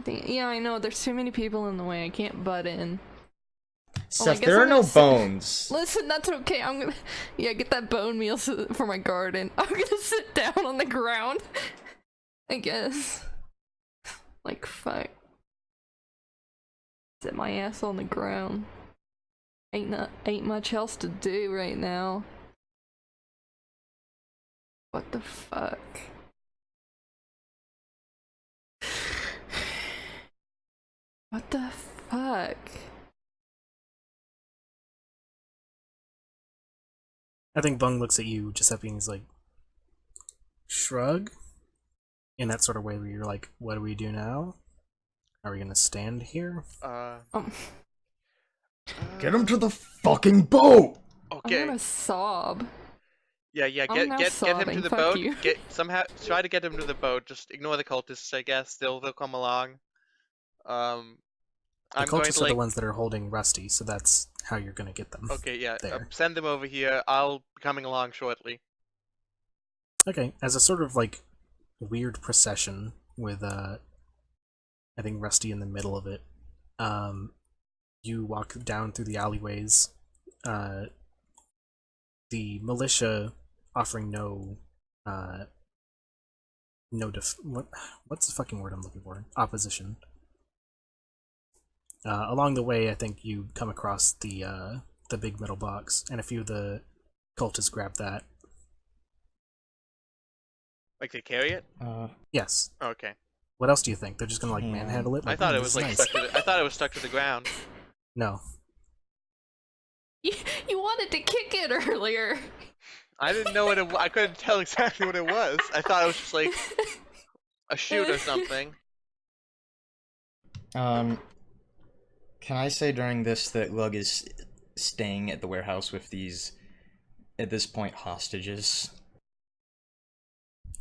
Yeah, I know. There's too many people in the way. I can't butt in. Seth, guess there are I'm no gonna sit- bones. Listen, that's okay. I'm gonna, get that bone meal for my garden. I'm gonna sit down on the ground. I guess. Like, fuck. Sit my ass on the ground. Ain't much else to do right now. What the fuck? What the fuck? I think Bung looks at you, Giuseppe, and he's like, shrug? In that sort of way where you're like, what do we do now? Are we gonna stand here? Get him to the fucking boat! Okay. I'm gonna sob. Yeah, I'm now get him to sobbing, the fuck boat. you. Somehow try to get him to the boat. Just ignore the cultists, I guess. They'll come along. The I'm going cultists to are like. the ones that are holding Rusty, so that's how you're gonna get them. Okay, yeah. There. Send them over here. I'll be coming along shortly. Okay, as a sort of like weird procession with I think Rusty in the middle of it, you walk down through the alleyways, the militia offering what's the fucking word I'm looking for? Opposition. Along the way, I think you come across the big metal box, and a few of the cultists grab that. Like they carry it? Yes. Okay. What else do you think? They're just gonna like Yeah. manhandle it? I Like, thought it this was is like nice." stuck to I thought it was stuck to the ground. No. You wanted to kick it earlier. I didn't know what I couldn't tell exactly what it was. I thought it was just like a shoot or something. Can I say during this that Lug is staying at the warehouse with these, at this point, hostages?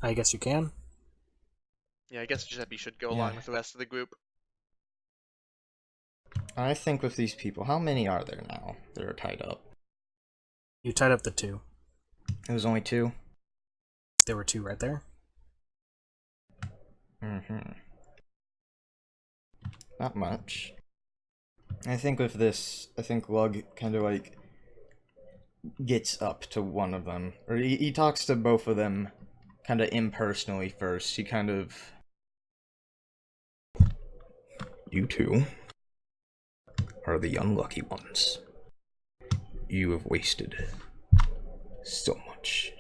I guess you can. Yeah, I guess Giuseppe should go along with the rest of the group. I think with these people, how many are there now that are tied up? You tied up the two. It was only 2? There were 2 right there. Mm-hmm. Not much. I think with this, I think Lug kind of like gets up to one of them. Or he talks to both of them kind of impersonally first. He kind of... You two are the unlucky ones. You have wasted so much.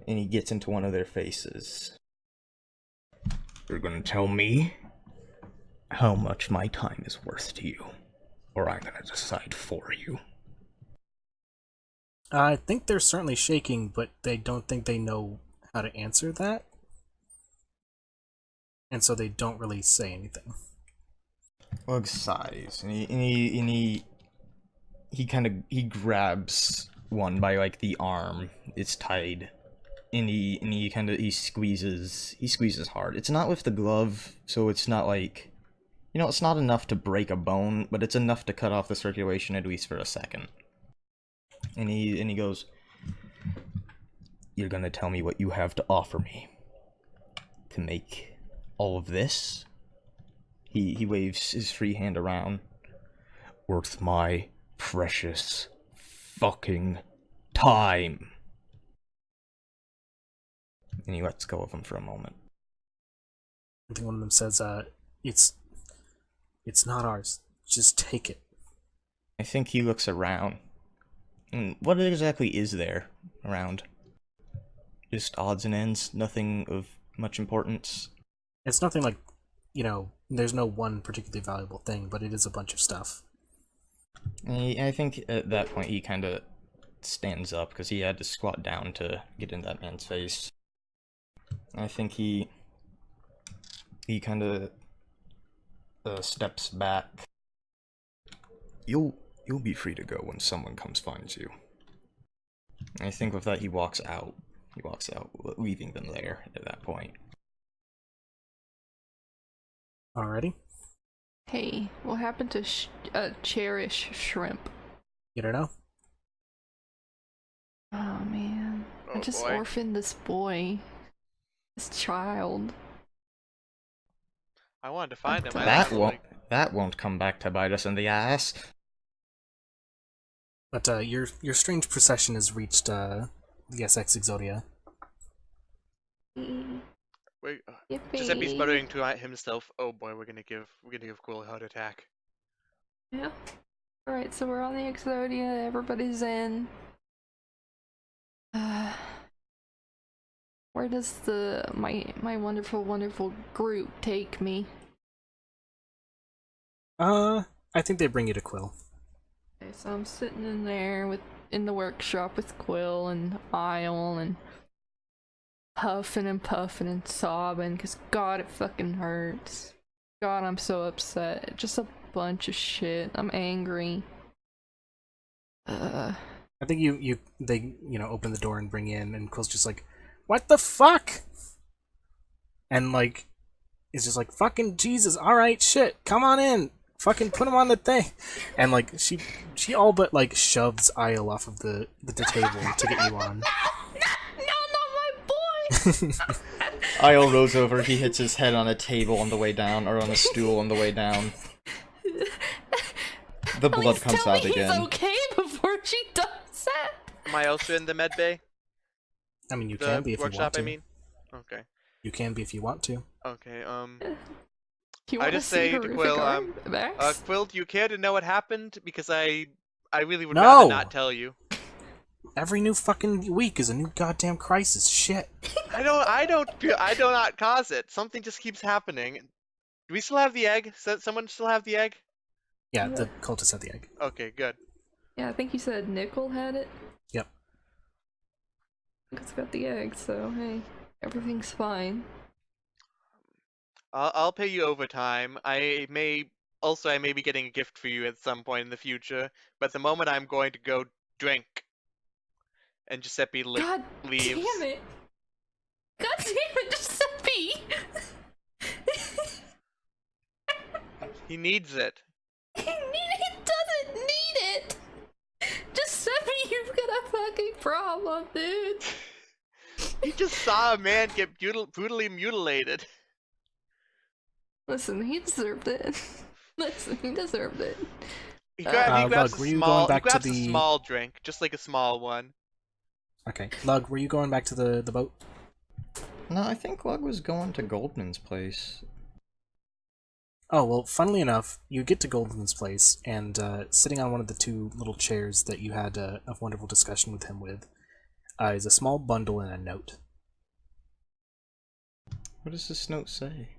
And he gets into one of their faces. You're gonna tell me how much my time is worth to you, or I'm gonna decide for you. I think they're certainly shaking, but they don't think they know how to answer that. And so they don't really say anything. Lug sighs, and he grabs one by like the arm. It's tied, and he squeezes hard. It's not with the glove, so it's not like, it's not enough to break a bone, but it's enough to cut off the circulation at least for a second. And he goes, "You're gonna tell me what you have to offer me to make all of this?" He waves his free hand around. "Worth my precious fucking time." And he lets go of him for a moment. I think one of them says, it's not ours. Just take it. I think he looks around. And what exactly is there around? Just odds and ends, nothing of much importance. It's nothing like, there's no one particularly valuable thing, but it is a bunch of stuff. I think at that point he kind of stands up because he had to squat down to get in that man's face. I think he kind of steps back. You'll be free to go when someone comes finds you. I think with that he walks out. Leaving them there at that point. Alrighty. Hey, what happened to Cherish Shrimp? You don't know? Oh man, I Oh, just boy. orphaned this boy, this child. I wanted to find him. That won't come back to bite us in the ass. But your strange procession has reached the SX Exodia. Wait, Yippee. Giuseppe's muttering to himself, "Oh boy, we're gonna give Quill a heart attack." Yeah. Alright, so we're on the Exodia, everybody's in. Where does my wonderful group take me? I think they bring you to Quill. Okay, so I'm sitting in there in the workshop with Quill and Isle and huffing and puffing and sobbing because God, it fucking hurts. God, I'm so upset. Just a bunch of shit. I'm angry. I think they open the door and bring you in, and Quill's just like, "What the fuck?" And like, it's just like, "Fucking Jesus! All right, shit, come on in, fucking put him on the thing." And like, she all but like shoves Isle off of the table to get you on. No, not my boy! Isle rolls over, he hits his head on a table on the way down, or on a stool on the way down. The blood Please comes tell out me again. he's okay before she does that. Am I also in the med bay? I mean, you The can be if you workshop, want to. I mean. Okay. You can be if you want to. Okay. You I want to just see say to horrific Quill, armbands? Quill, do you care to know what happened? Because I really would No! rather not tell you. Every new fucking week is a new goddamn crisis. Shit. I do not cause it. Something just keeps happening. Do we still have the egg? Someone still have the egg? Yeah, the cultists had the egg. Okay, good. Yeah, I think you said Nickel had it. Yep. It's got the egg, so hey, everything's fine. I'll pay you overtime. I may be getting a gift for you at some point in the future, but at the moment I'm going to go drink. And Giuseppe God leaves. damn it! God damn it, Giuseppe! He needs it. He doesn't need it! Giuseppe, you've got a fucking problem, dude! He just saw a man get brutally mutilated. Listen, he deserved it. Listen, he deserved it. He grabs Lug, were you going back to a the- small drink, just like a small one. Okay. Lug, were you going back to the boat? No, I think Lug was going to Goldman's place. Oh, well, funnily enough, you get to Goldman's place, and sitting on one of the two little chairs that you had a wonderful discussion with him with is a small bundle and a note. What does this note say?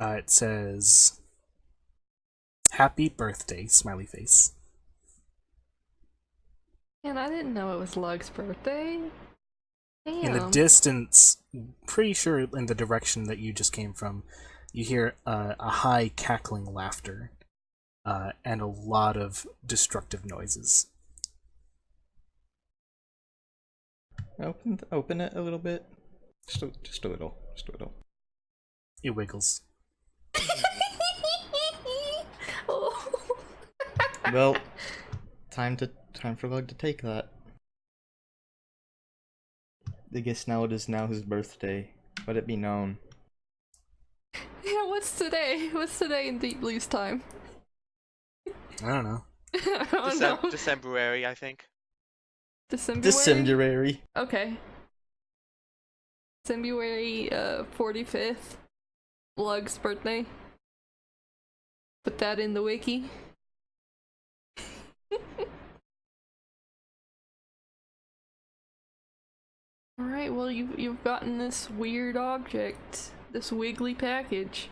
It says, "Happy birthday," smiley face. Man, I didn't know it was Lug's birthday. Damn. In the distance, pretty sure in the direction that you just came from, you hear a high cackling laughter and a lot of destructive noises. Open it a little bit. Just a little. It wiggles. Oh. Well, time for Lug to take that. I guess now it is his birthday. Let it be known. Yeah, what's today? What's today in Deep Blue's time? I don't know. I don't know. Decemberary, I think. December? Decemberary. Okay. December 45th. Lug's birthday. Put that in the wiki. Alright, well you've gotten this weird object. This wiggly package.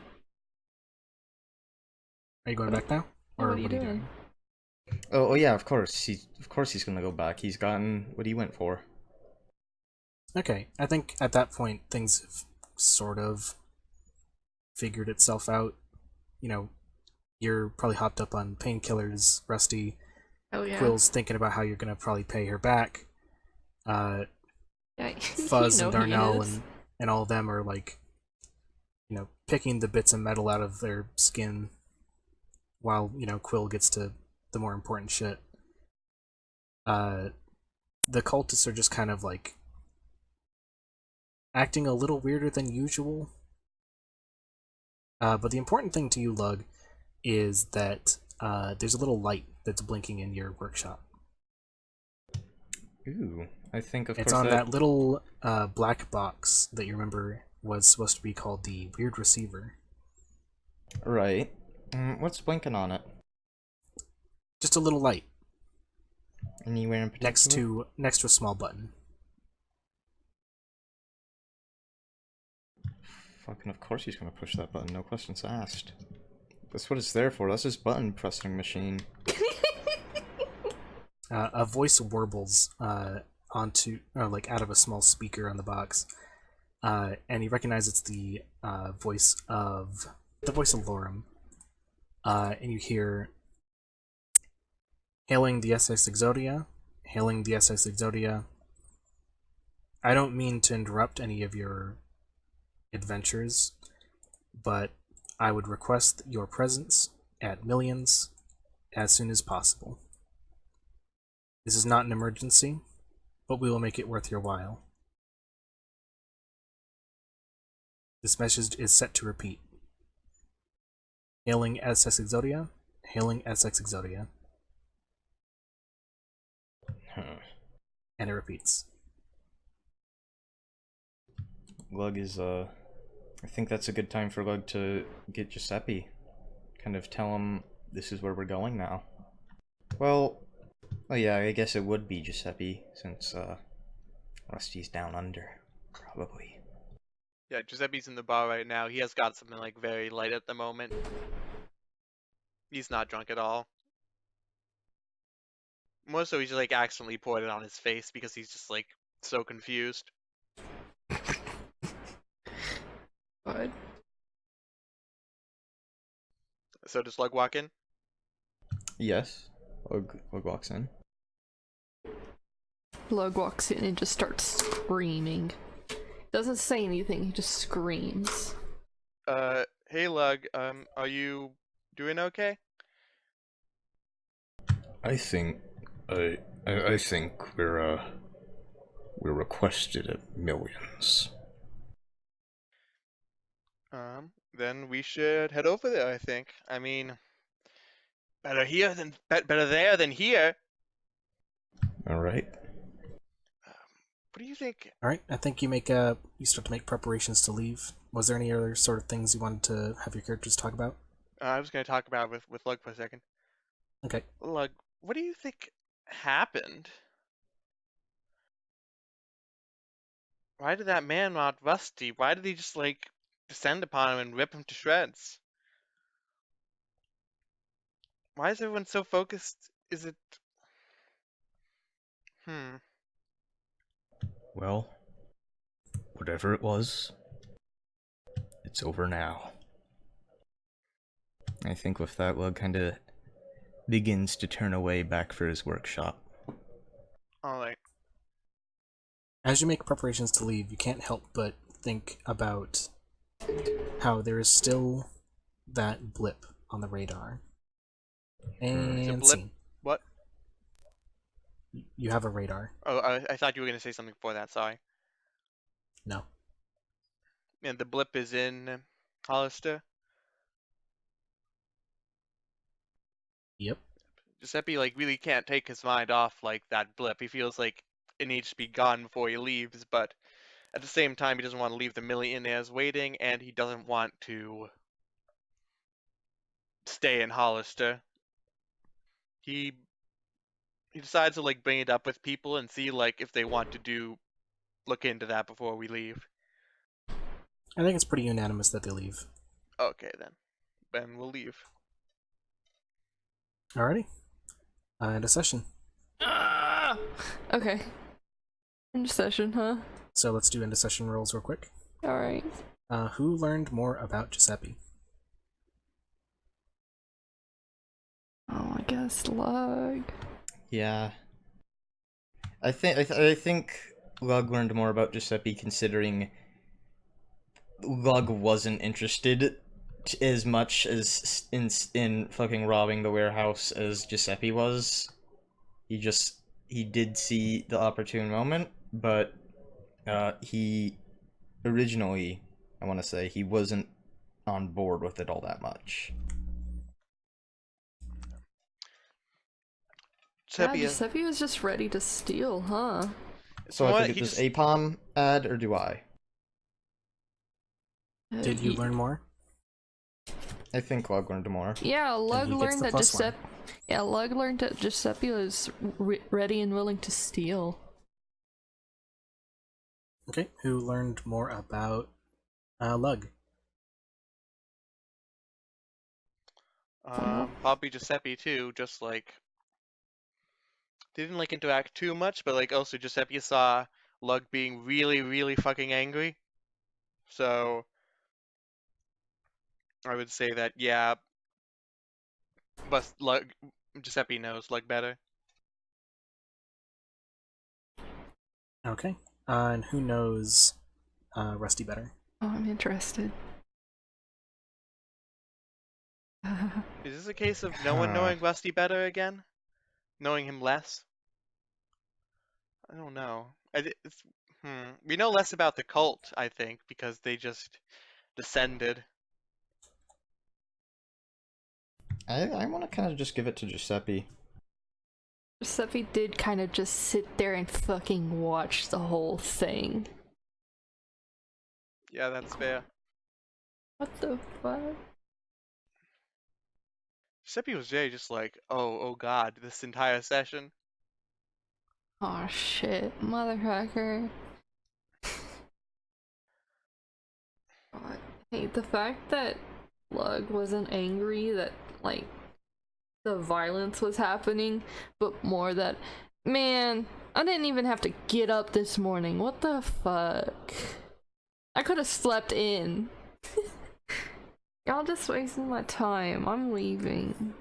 Are you going back now? What are you doing? Oh yeah, of course. He's gonna go back. He's gotten what he went for. Okay, I think at that point things have sort of figured itself out. You know, you're probably hopped up on painkillers, Rusty. Oh yeah. Quill's thinking about how you're gonna probably pay her back. Yeah, Fuzz you know and Darnell he is. and all of them are like, you know, picking the bits of metal out of their skin while, you know, Quill gets to the more important shit. The cultists are just kind of like acting a little weirder than usual. But the important thing to you, Lug, is that there's a little light that's blinking in your workshop. Ooh, I think of It's course on that little black box that you remember was supposed to be called the weird receiver. Right. What's blinking on it? Just a little light Anywhere in particular? next to a small button. Fucking of course he's gonna push that button, no questions asked. That's what it's there for, that's his button pressing machine. A voice warbles onto, or like out of a small speaker on the box, and you recognize it's the voice of Lorem, and you hear, "Hailing the SS Exodia, hailing the SS Exodia. I don't mean to interrupt any of your adventures, but I would request your presence at Millions as soon as possible. This is not an emergency, but we will make it worth your while. This message is set to repeat. Hailing SS Exodia, hailing SS Exodia." And it repeats. Lug is, I think that's a good time for Lug to get Giuseppe. Kind of tell him this is where we're going now. Well, oh yeah, I guess it would be Giuseppe, since, Rusty's down under. Probably. Yeah, Giuseppe's in the bar right now. He has got something like very light at the moment. He's not drunk at all. More so, he's just like accidentally poured it on his face because he's just like so confused. What? So does Lug walk in? Yes. Lug walks in. Lug walks in and just starts screaming. Doesn't say anything, he just screams. Hey Lug, are you doing okay? I think we're requested at Millions. Then we should head over there, I think. I mean, better there than here. All right. What do you think? All right, I think you start to make preparations to leave. Was there any other sort of things you wanted to have your characters talk about? I was going to talk about it with Lug for a second. Okay. Lug, what do you think happened? Why did that man want Rusty? Why did he just like descend upon him and rip him to shreds? Why is everyone so focused? Is it Well, whatever it was, it's over now. I think with that, Lug kind of begins to turn away back for his workshop. Alright. As you make preparations to leave, you can't help but think about how there is still that blip on the radar. And blip? scene. What? You have a radar. Oh, I thought you were going to say something before that, sorry. No. And the blip is in Hollister. Yep. Giuseppe, really can't take his mind off, that blip. He feels like it needs to be gone before he leaves, but at the same time, he doesn't want to leave the millionaires waiting, and he doesn't want to stay in Hollister. He decides to, bring it up with people and see, if they want to look into that before we leave. I think it's pretty unanimous that they leave. Okay, then. Then we'll leave. Alrighty. End of session. Okay. End of session, huh? So let's do end of session rolls real quick. Alright. Who learned more about Giuseppe? Oh, I guess Lug. Yeah. I think Lug learned more about Giuseppe considering Lug wasn't interested as much as in fucking robbing the warehouse as Giuseppe was. He did see the opportune moment, but he originally, I want to say, he wasn't on board with it all that much. Yeah, Giuseppe was just ready to steal, huh? So I think does APOM add, or do I? Did you learn more? I think Lug learned more. Yeah, Lug learned that +1. Lug learned that Giuseppe was ready and willing to steal. Okay, who learned more about Lug? Probably Giuseppe too, just they didn't interact too much, but also Giuseppe saw Lug being really, really fucking angry. So I would say that yeah, but Giuseppe knows Lug better. Okay. And who knows Rusty better? Oh, I'm interested. Is this a case of no one knowing Rusty better again? Knowing him less? I don't know. We know less about the cult, I think, because they just descended. I want to kind of just give it to Giuseppe. Giuseppe did kind of just sit there and fucking watch the whole thing. Yeah, that's fair. What the fuck? Giuseppe was very just oh god, this entire session. Oh shit, motherfucker. God. Hey, the fact that Lug wasn't angry that, the violence was happening, but more that, man, I didn't even have to get up this morning. What the fuck? I could have slept in. Y'all just wasting my time. I'm leaving.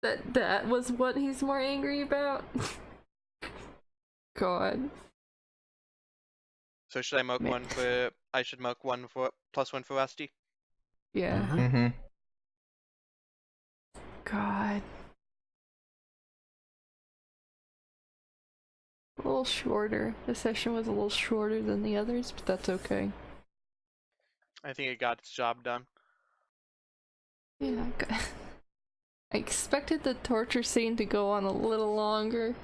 That was what he's more angry about? God. So should I milk one for... I should milk one for... +1 for Rusty? Yeah. Mm-hmm. God. A little shorter. The session was a little shorter than the others, but that's okay. I think it got its job done. Yeah, I expected the torture scene to go on a little longer.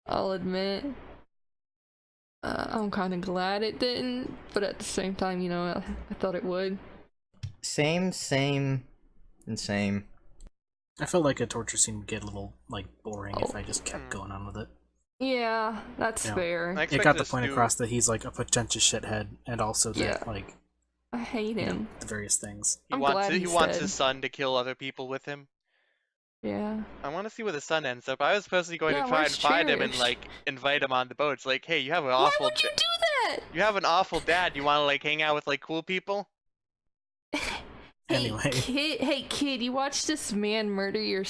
I'll admit. I'm kind of glad it didn't, but at the same time, I thought it would. Same. I felt like a torture scene would get a little, boring if I just kept going on with it. Yeah, that's fair. It got the point across that he's, a pretentious shithead, and also that, I hate him. the various things. He wants his son to kill other people with him. Yeah. I want to see where the sun ends up. I was personally going Yeah, to try and where's find him and Cherish? like invite him on the boat. It's like, hey, you have an Why awful, would you do that? you have an awful dad. You want to like hang out with like cool people? Anyway. Hey kid, you watched this man murder your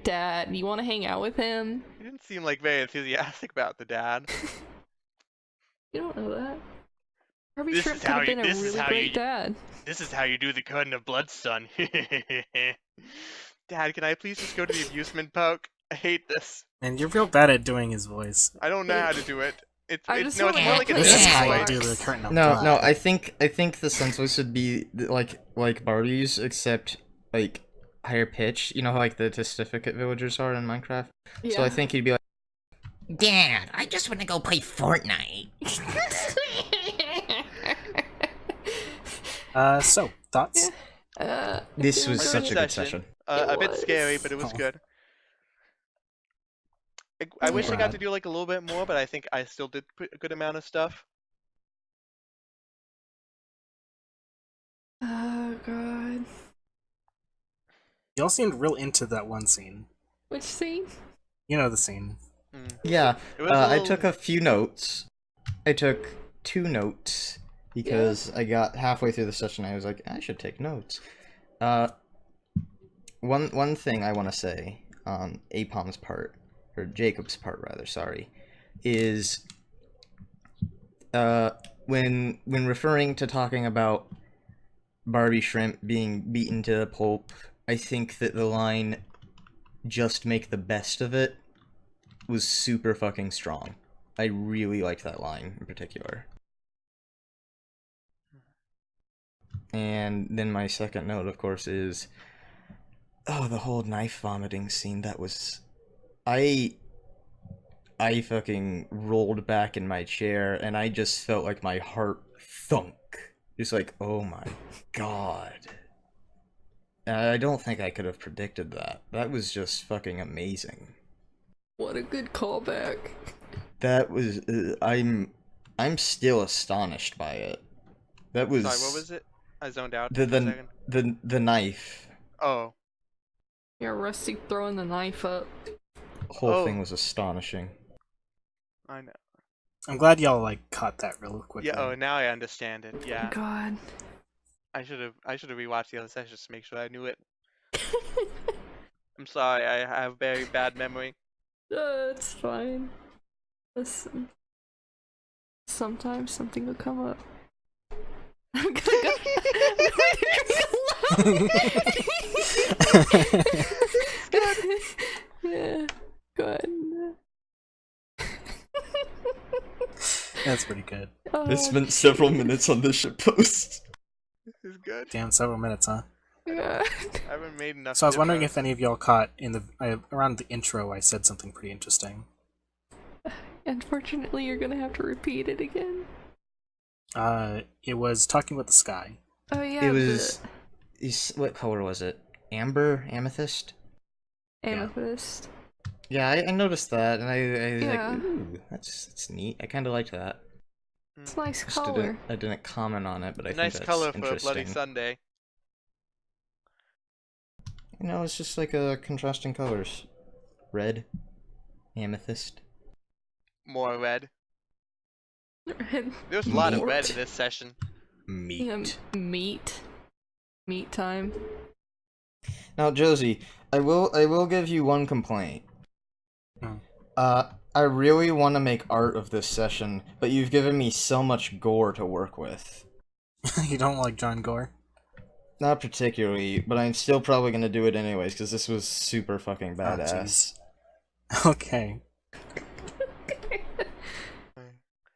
dad. You want to hang out with him? He didn't seem like very enthusiastic about the dad. You don't know that. Harvey This Shrimp is could how have you- been a this is really how great you- dad. This is how you do the cutting of blood, son. Dad, can I please just go to the amusement park? I hate this. And you're real bad at doing his voice. I don't know how to do it. It's I it's just no, it's wanna more go like a play This is dance how play. you do the curtain of No, blood. no, I think the sense would be like Barbie's, except like higher pitch. You know how like the testificate villagers are in Minecraft. Yeah. So I think he'd be like, Dad, I just want to go play Fortnite. So, thoughts? this was Good such a good session. session. A bit was. scary, but it was Oh. good. I wish I got to Rad. do like a little bit more, but I think I still did a good amount of stuff. Oh god. Y'all seemed real into that one scene. Which scene? You know the scene. Yeah, It was I little- took a few notes. I took 2 notes because I got halfway through the session. I was like, I should take notes. One thing I want to say on Apom's part, or Jacob's part rather, sorry, is when referring to talking about Barbie Shrimp being beaten to a pulp, I think that the line "just make the best of it" was super fucking strong. I really liked that line in particular. And then my second note, of course, is the whole knife vomiting scene. That was I fucking rolled back in my chair and I just felt like my heart thunk. Just like, oh my god. I don't think I could have predicted that. That was just fucking amazing. What a good callback. That was I'm still astonished by it. That was Sorry, what was it? I zoned out the for a second. the knife. Oh, Yeah, Rusty throwing the knife up. The whole Oh. thing was astonishing. I know. I'm glad y'all like caught that real quickly. Yeah. Oh, now I understand it. Yeah. God. I should have rewatched the other sessions to make sure I knew it. I'm sorry. I have very bad memory. It's fine. Listen. Sometimes something will come up. I'm gonna go. Yeah, good. That's pretty good. I spent several minutes on this shit post. This is good. Damn, several minutes, huh? God. I haven't made enough. So I was wondering if difference. any of y'all caught in the around the intro I said something pretty interesting. Unfortunately, you're gonna have to repeat it again. It was talking about the sky. Oh yeah, It was what color was it? Amber, amethyst? the amethyst. Yeah, I noticed that, and I was Yeah. like, ooh, that's neat. I kind of liked that. It's a nice Just color. I didn't comment on it, but I think Nice that's color for a interesting. bloody Sunday. You know, it's just like contrasting colors. Red, amethyst. More red. Red. There's a lot of Meat. red in this session. Meat. Yeah, meat. Meat time. Now, Josie, I will give you one complaint. Hmm. I really want to make art of this session, but you've given me so much gore to work with. You don't like John Gore? Not particularly, but I'm still probably gonna do it anyways because this was super fucking Oh, badass. jeez. Okay.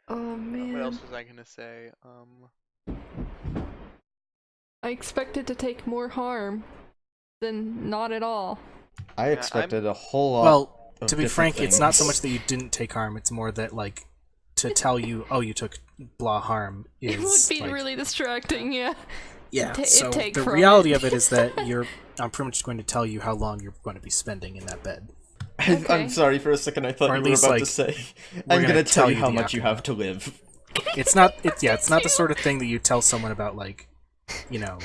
Oh What man. else was I gonna say? I expected to take more harm than not at all. I expected a whole lot. Well, of to be different frank, it's not so things. much that you didn't take harm, it's more that, like, to tell you, oh, you took blah harm is, It would be like, really distracting, yeah. yeah, it'd so take the from reality it. of it is that I'm pretty much going to tell you how long you're going to be spending in that bed. I'm Okay. sorry for a second. I thought Or you at were least, about like, to say, we're "I'm gonna gonna tell tell you you how the much you outcome. have to live." It's not the sort of thing that you tell someone about, like, you know,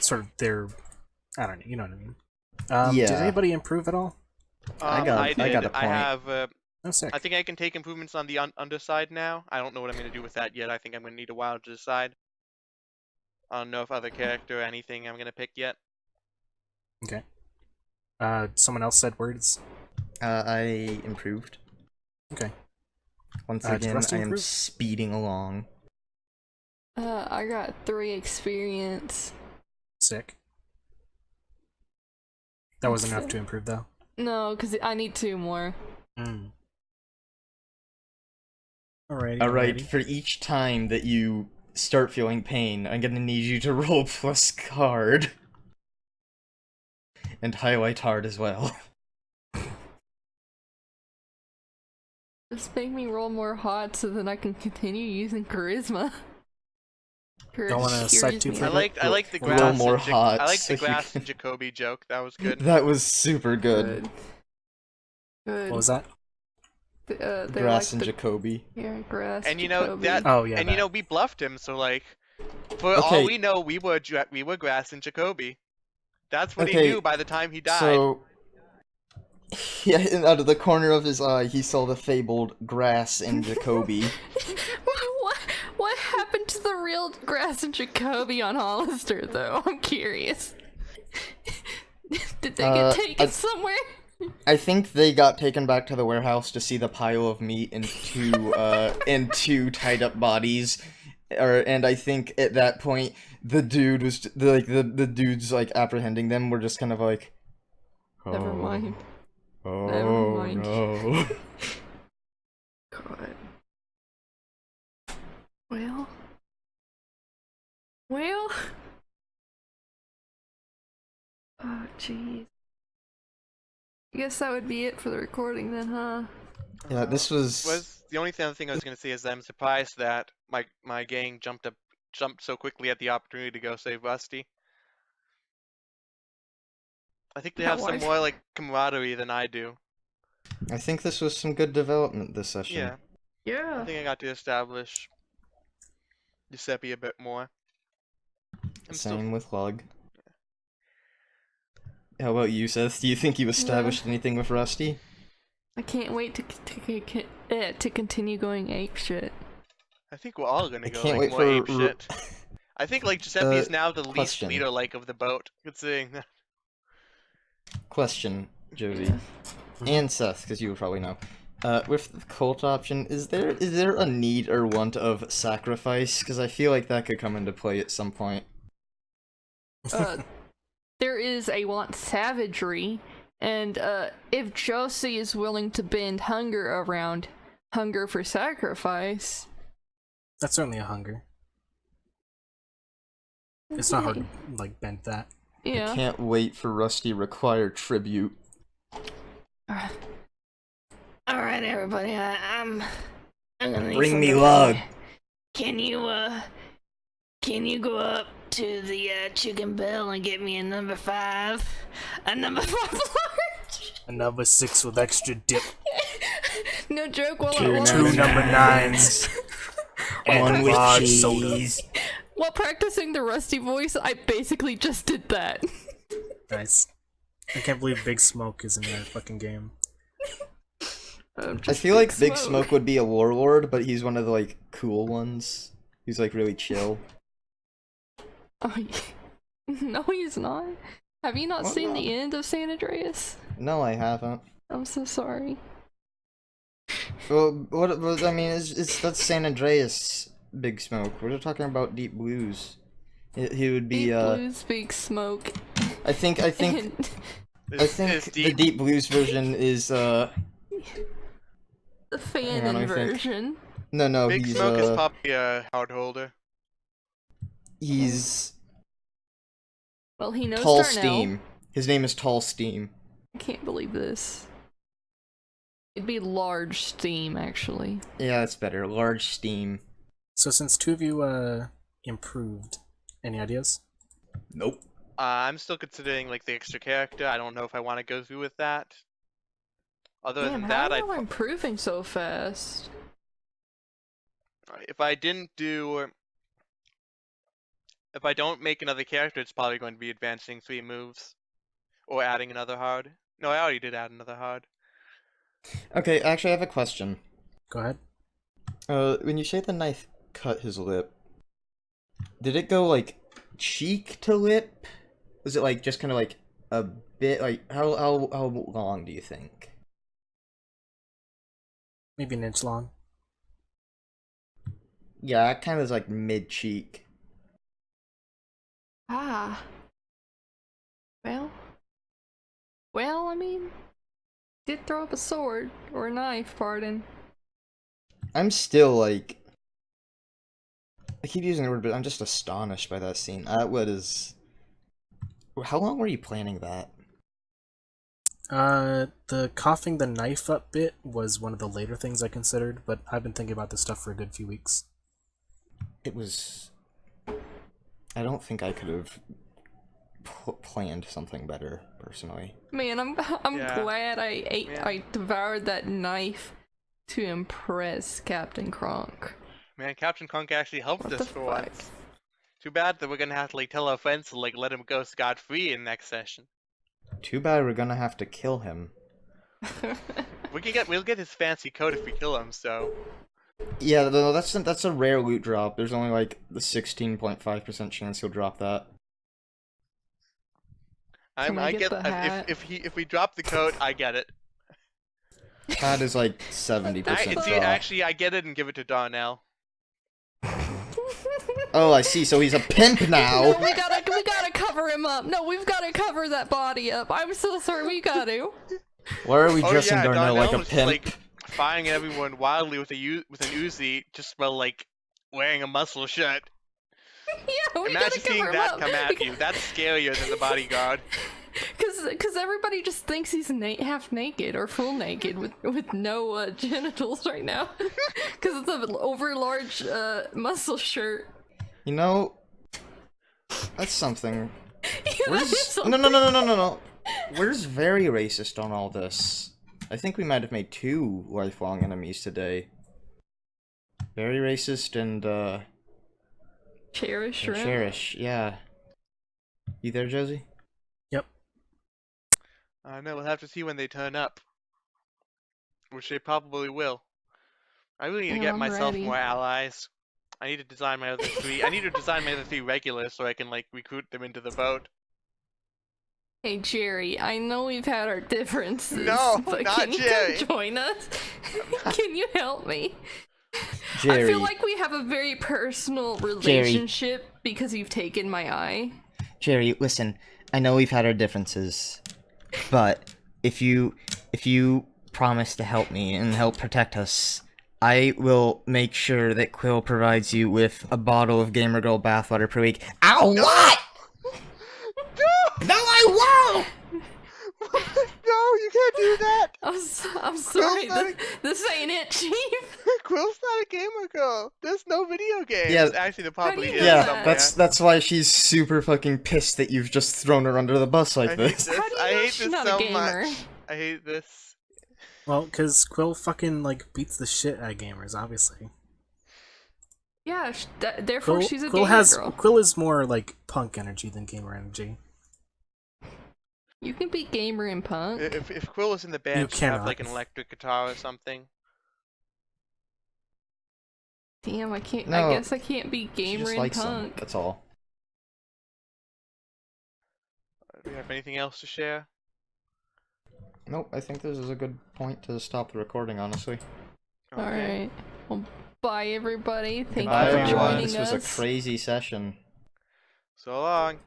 sort of their, I don't know, you know what I mean. Did Yeah. anybody improve at all? I got I did. a point. I have. Oh, sick. I think I can take improvements on the underside now. I don't know what I'm gonna do with that yet. I think I'm gonna need a while to decide. I don't know if other character or anything I'm gonna pick yet. Okay. Someone else said words. I improved. Okay. Once Did again, Rusty I am improve? speeding along. I got 3 experience. Sick. That wasn't enough to improve, though. No, because I need 2 more. Mm. Alrighty. Alright, alrighty. for each time that you start feeling pain, I'm gonna need you to roll plus card. And highlight hard as well. Just make me roll more hot so then I can continue using charisma. Don't wanna side tooth I Roll like the more grass. And hot, I like so the you grass can- and Jacoby joke. That was good. That was super good. Good. What was that? They're Grass like and the- Jacoby. Yeah, grass. And you know Jacoby. that. Oh, yeah. And you that. know we bluffed him. So like, for Okay. all we know, we were grass and Jacoby. That's what he Okay, knew by the time he died. So, yeah, and out of the corner of his eye, he saw the fabled grass and Jacoby. What happened to the real grass and Jacoby on Hollister, though? I'm curious. Did they get taken somewhere? I think they got taken back to the warehouse to see the pile of meat and two tied up bodies. And I think at that point the dude was the dudes like apprehending them were just kind of like, Never mind. Oh Never mind. no. God. Well. Oh, jeez. I guess that would be it for the recording then, huh? Yeah, this was The only other thing I was gonna say is that I'm surprised that my gang jumped so quickly at the opportunity to go save Rusty. I think they have some more like camaraderie than I do. I think this was some good development this session. Yeah, I Yeah. think I got to establish Giuseppe a bit more. Same with Lug. How about you, Seth? Do you think you established anything with Rusty? I can't wait to continue going ape shit. I think we're all gonna I go can't like wait more for ape shit. I think like Giuseppe is now the least question. leader-like of the boat. Considering that. Question, Josie. Yeah. And Seth, because you would probably know. With the cult option, is there a need or want of sacrifice? Because I feel like that could come into play at some point. There is a want savagery, and if Josie is willing to bend hunger around hunger for sacrifice, That's certainly a hunger. It's not hard to, like, bend that. Yeah. Can't wait for Rusty require tribute. All right, everybody. I'm gonna need Bring some me to- Lug. Can you go up to the chicken bell and get me a number 5? A number 5 large? Another 6 with extra dip. No joke. While Two I number 9s. And One with large soda. cheese. while practicing the Rusty voice, I basically just did that. Nice. I can't believe Big Smoke is in that fucking game. I feel like Big Smoke would be a warlord, but he's one of the like cool ones. He's like really chill. Oh, no, he's not. Have you not Why seen not? the end of San Andreas? No, I haven't. I'm so sorry. Well, what I mean is that's San Andreas Big Smoke. We're talking about Deep Blues. He would be Deep Blues, Big Smoke. I think And Is the Deep Blues version is the Hang on, I fanon think. version. no, Big he's Smoke is probably a hard holder. he's Well, he knows Tall Darnell. Steam. His name is Tall Steam. I can't believe this. It'd be Large Steam, actually. Yeah, that's better. Large Steam. So since 2 of you improved, any ideas? Nope. I'm still considering like the extra character. I don't know if I want to go through with that. Other Damn, than how that, are you improving so fast? if I don't make another character, it's probably going to be advancing 3 moves. Or adding another hard. No, I already did add another hard. Okay, actually, I have a question. Go ahead. When you say the knife cut his lip, did it go like cheek to lip? Was it like just kind of like a bit like how long do you think? Maybe an inch long. Yeah, it kind of is like mid cheek. Ah. Well, I mean, did throw up a sword or a knife, pardon. I'm still like, I keep using the word, but I'm just astonished by that scene. What is? How long were you planning that? The coughing the knife up bit was one of the later things I considered, but I've been thinking about this stuff for a good few weeks. It was. I don't think I could have planned something better, personally. Man, I'm Yeah. glad Man. I devoured that knife to impress Captain Kronk. Man, Captain Kronk actually helped What us the for fuck? once. Too bad that we're gonna have to like tell our friends to like let him go scot-free in next session. Too bad we're gonna have to kill him. We'll get his fancy coat if we kill him, so Yeah, no, that's a rare loot drop. There's only like the 16.5% chance he'll drop that. Can I get the hat? if we drop the coat, I get it. That is like 70% drop. Actually I get it and give it to Darnell. Oh, I see. So he's a pimp No, now. we gotta cover him up. No, we've gotta cover that body up. I'm so sorry, we got to. Why are we Oh dressing yeah, Darnell like a was pimp? like firing at everyone wildly with an Uzi, just while like wearing a muscle shirt. Yeah, we Imagine gotta seeing cover him that up. come at you. That's scarier than the bodyguard. Cause everybody just thinks he's half naked or full naked with no genitals right now. Cause it's an over large muscle shirt. You know, that's something. Yeah, that is something. No. Where's very racist on all this? I think we might have made 2 lifelong enemies today. Very racist and Cherish shrimp. Cherish, yeah. You there, Josie? Yep. No, we'll have to see when they turn up. Which they probably will. I really need to Yeah, get I'm myself ready. more allies. I need to design my other 3. I need to design my other 3 regulars so I can like recruit them into the boat. Hey Jerry, I know we've had our differences, No, but not can you Jerry. come join us? Can you help me? Jerry. I feel like we have a very personal relationship because you've taken my eye. Jerry, listen. I know we've had our differences, but if you promise to help me and help protect us, I will make sure that Quill provides you with a bottle of Gamer Girl bathwater per week. Ow, what? No, I won't! No, you can't do that! I'm sorry, not this ain't it, Chief. Quill's not a gamer girl. There's no video games. Yeah. Actually, there probably do you is know Yeah, somewhere. that's why she's super fucking pissed that you've just thrown her under the bus like I hate this. this. How do you I know hate she's this not so a gamer? much. I hate this. Well, because Quill fucking, like, beats the shit out of gamers, obviously. Yeah, therefore she's a Quill gamer girl. Quill is more, like, punk energy than gamer energy. You can be gamer and punk. If Quill was in the band, You she'd have cannot. like an electric guitar or something. Damn, I can't. No, I guess I can't be She gamer just and likes them, punk. that's all. Do you have anything else to share? Nope, I think this is a good point to stop the recording, honestly. Okay. All right. Well, bye everybody. Thank Bye, you for everyone. joining This was us. a crazy session. So long.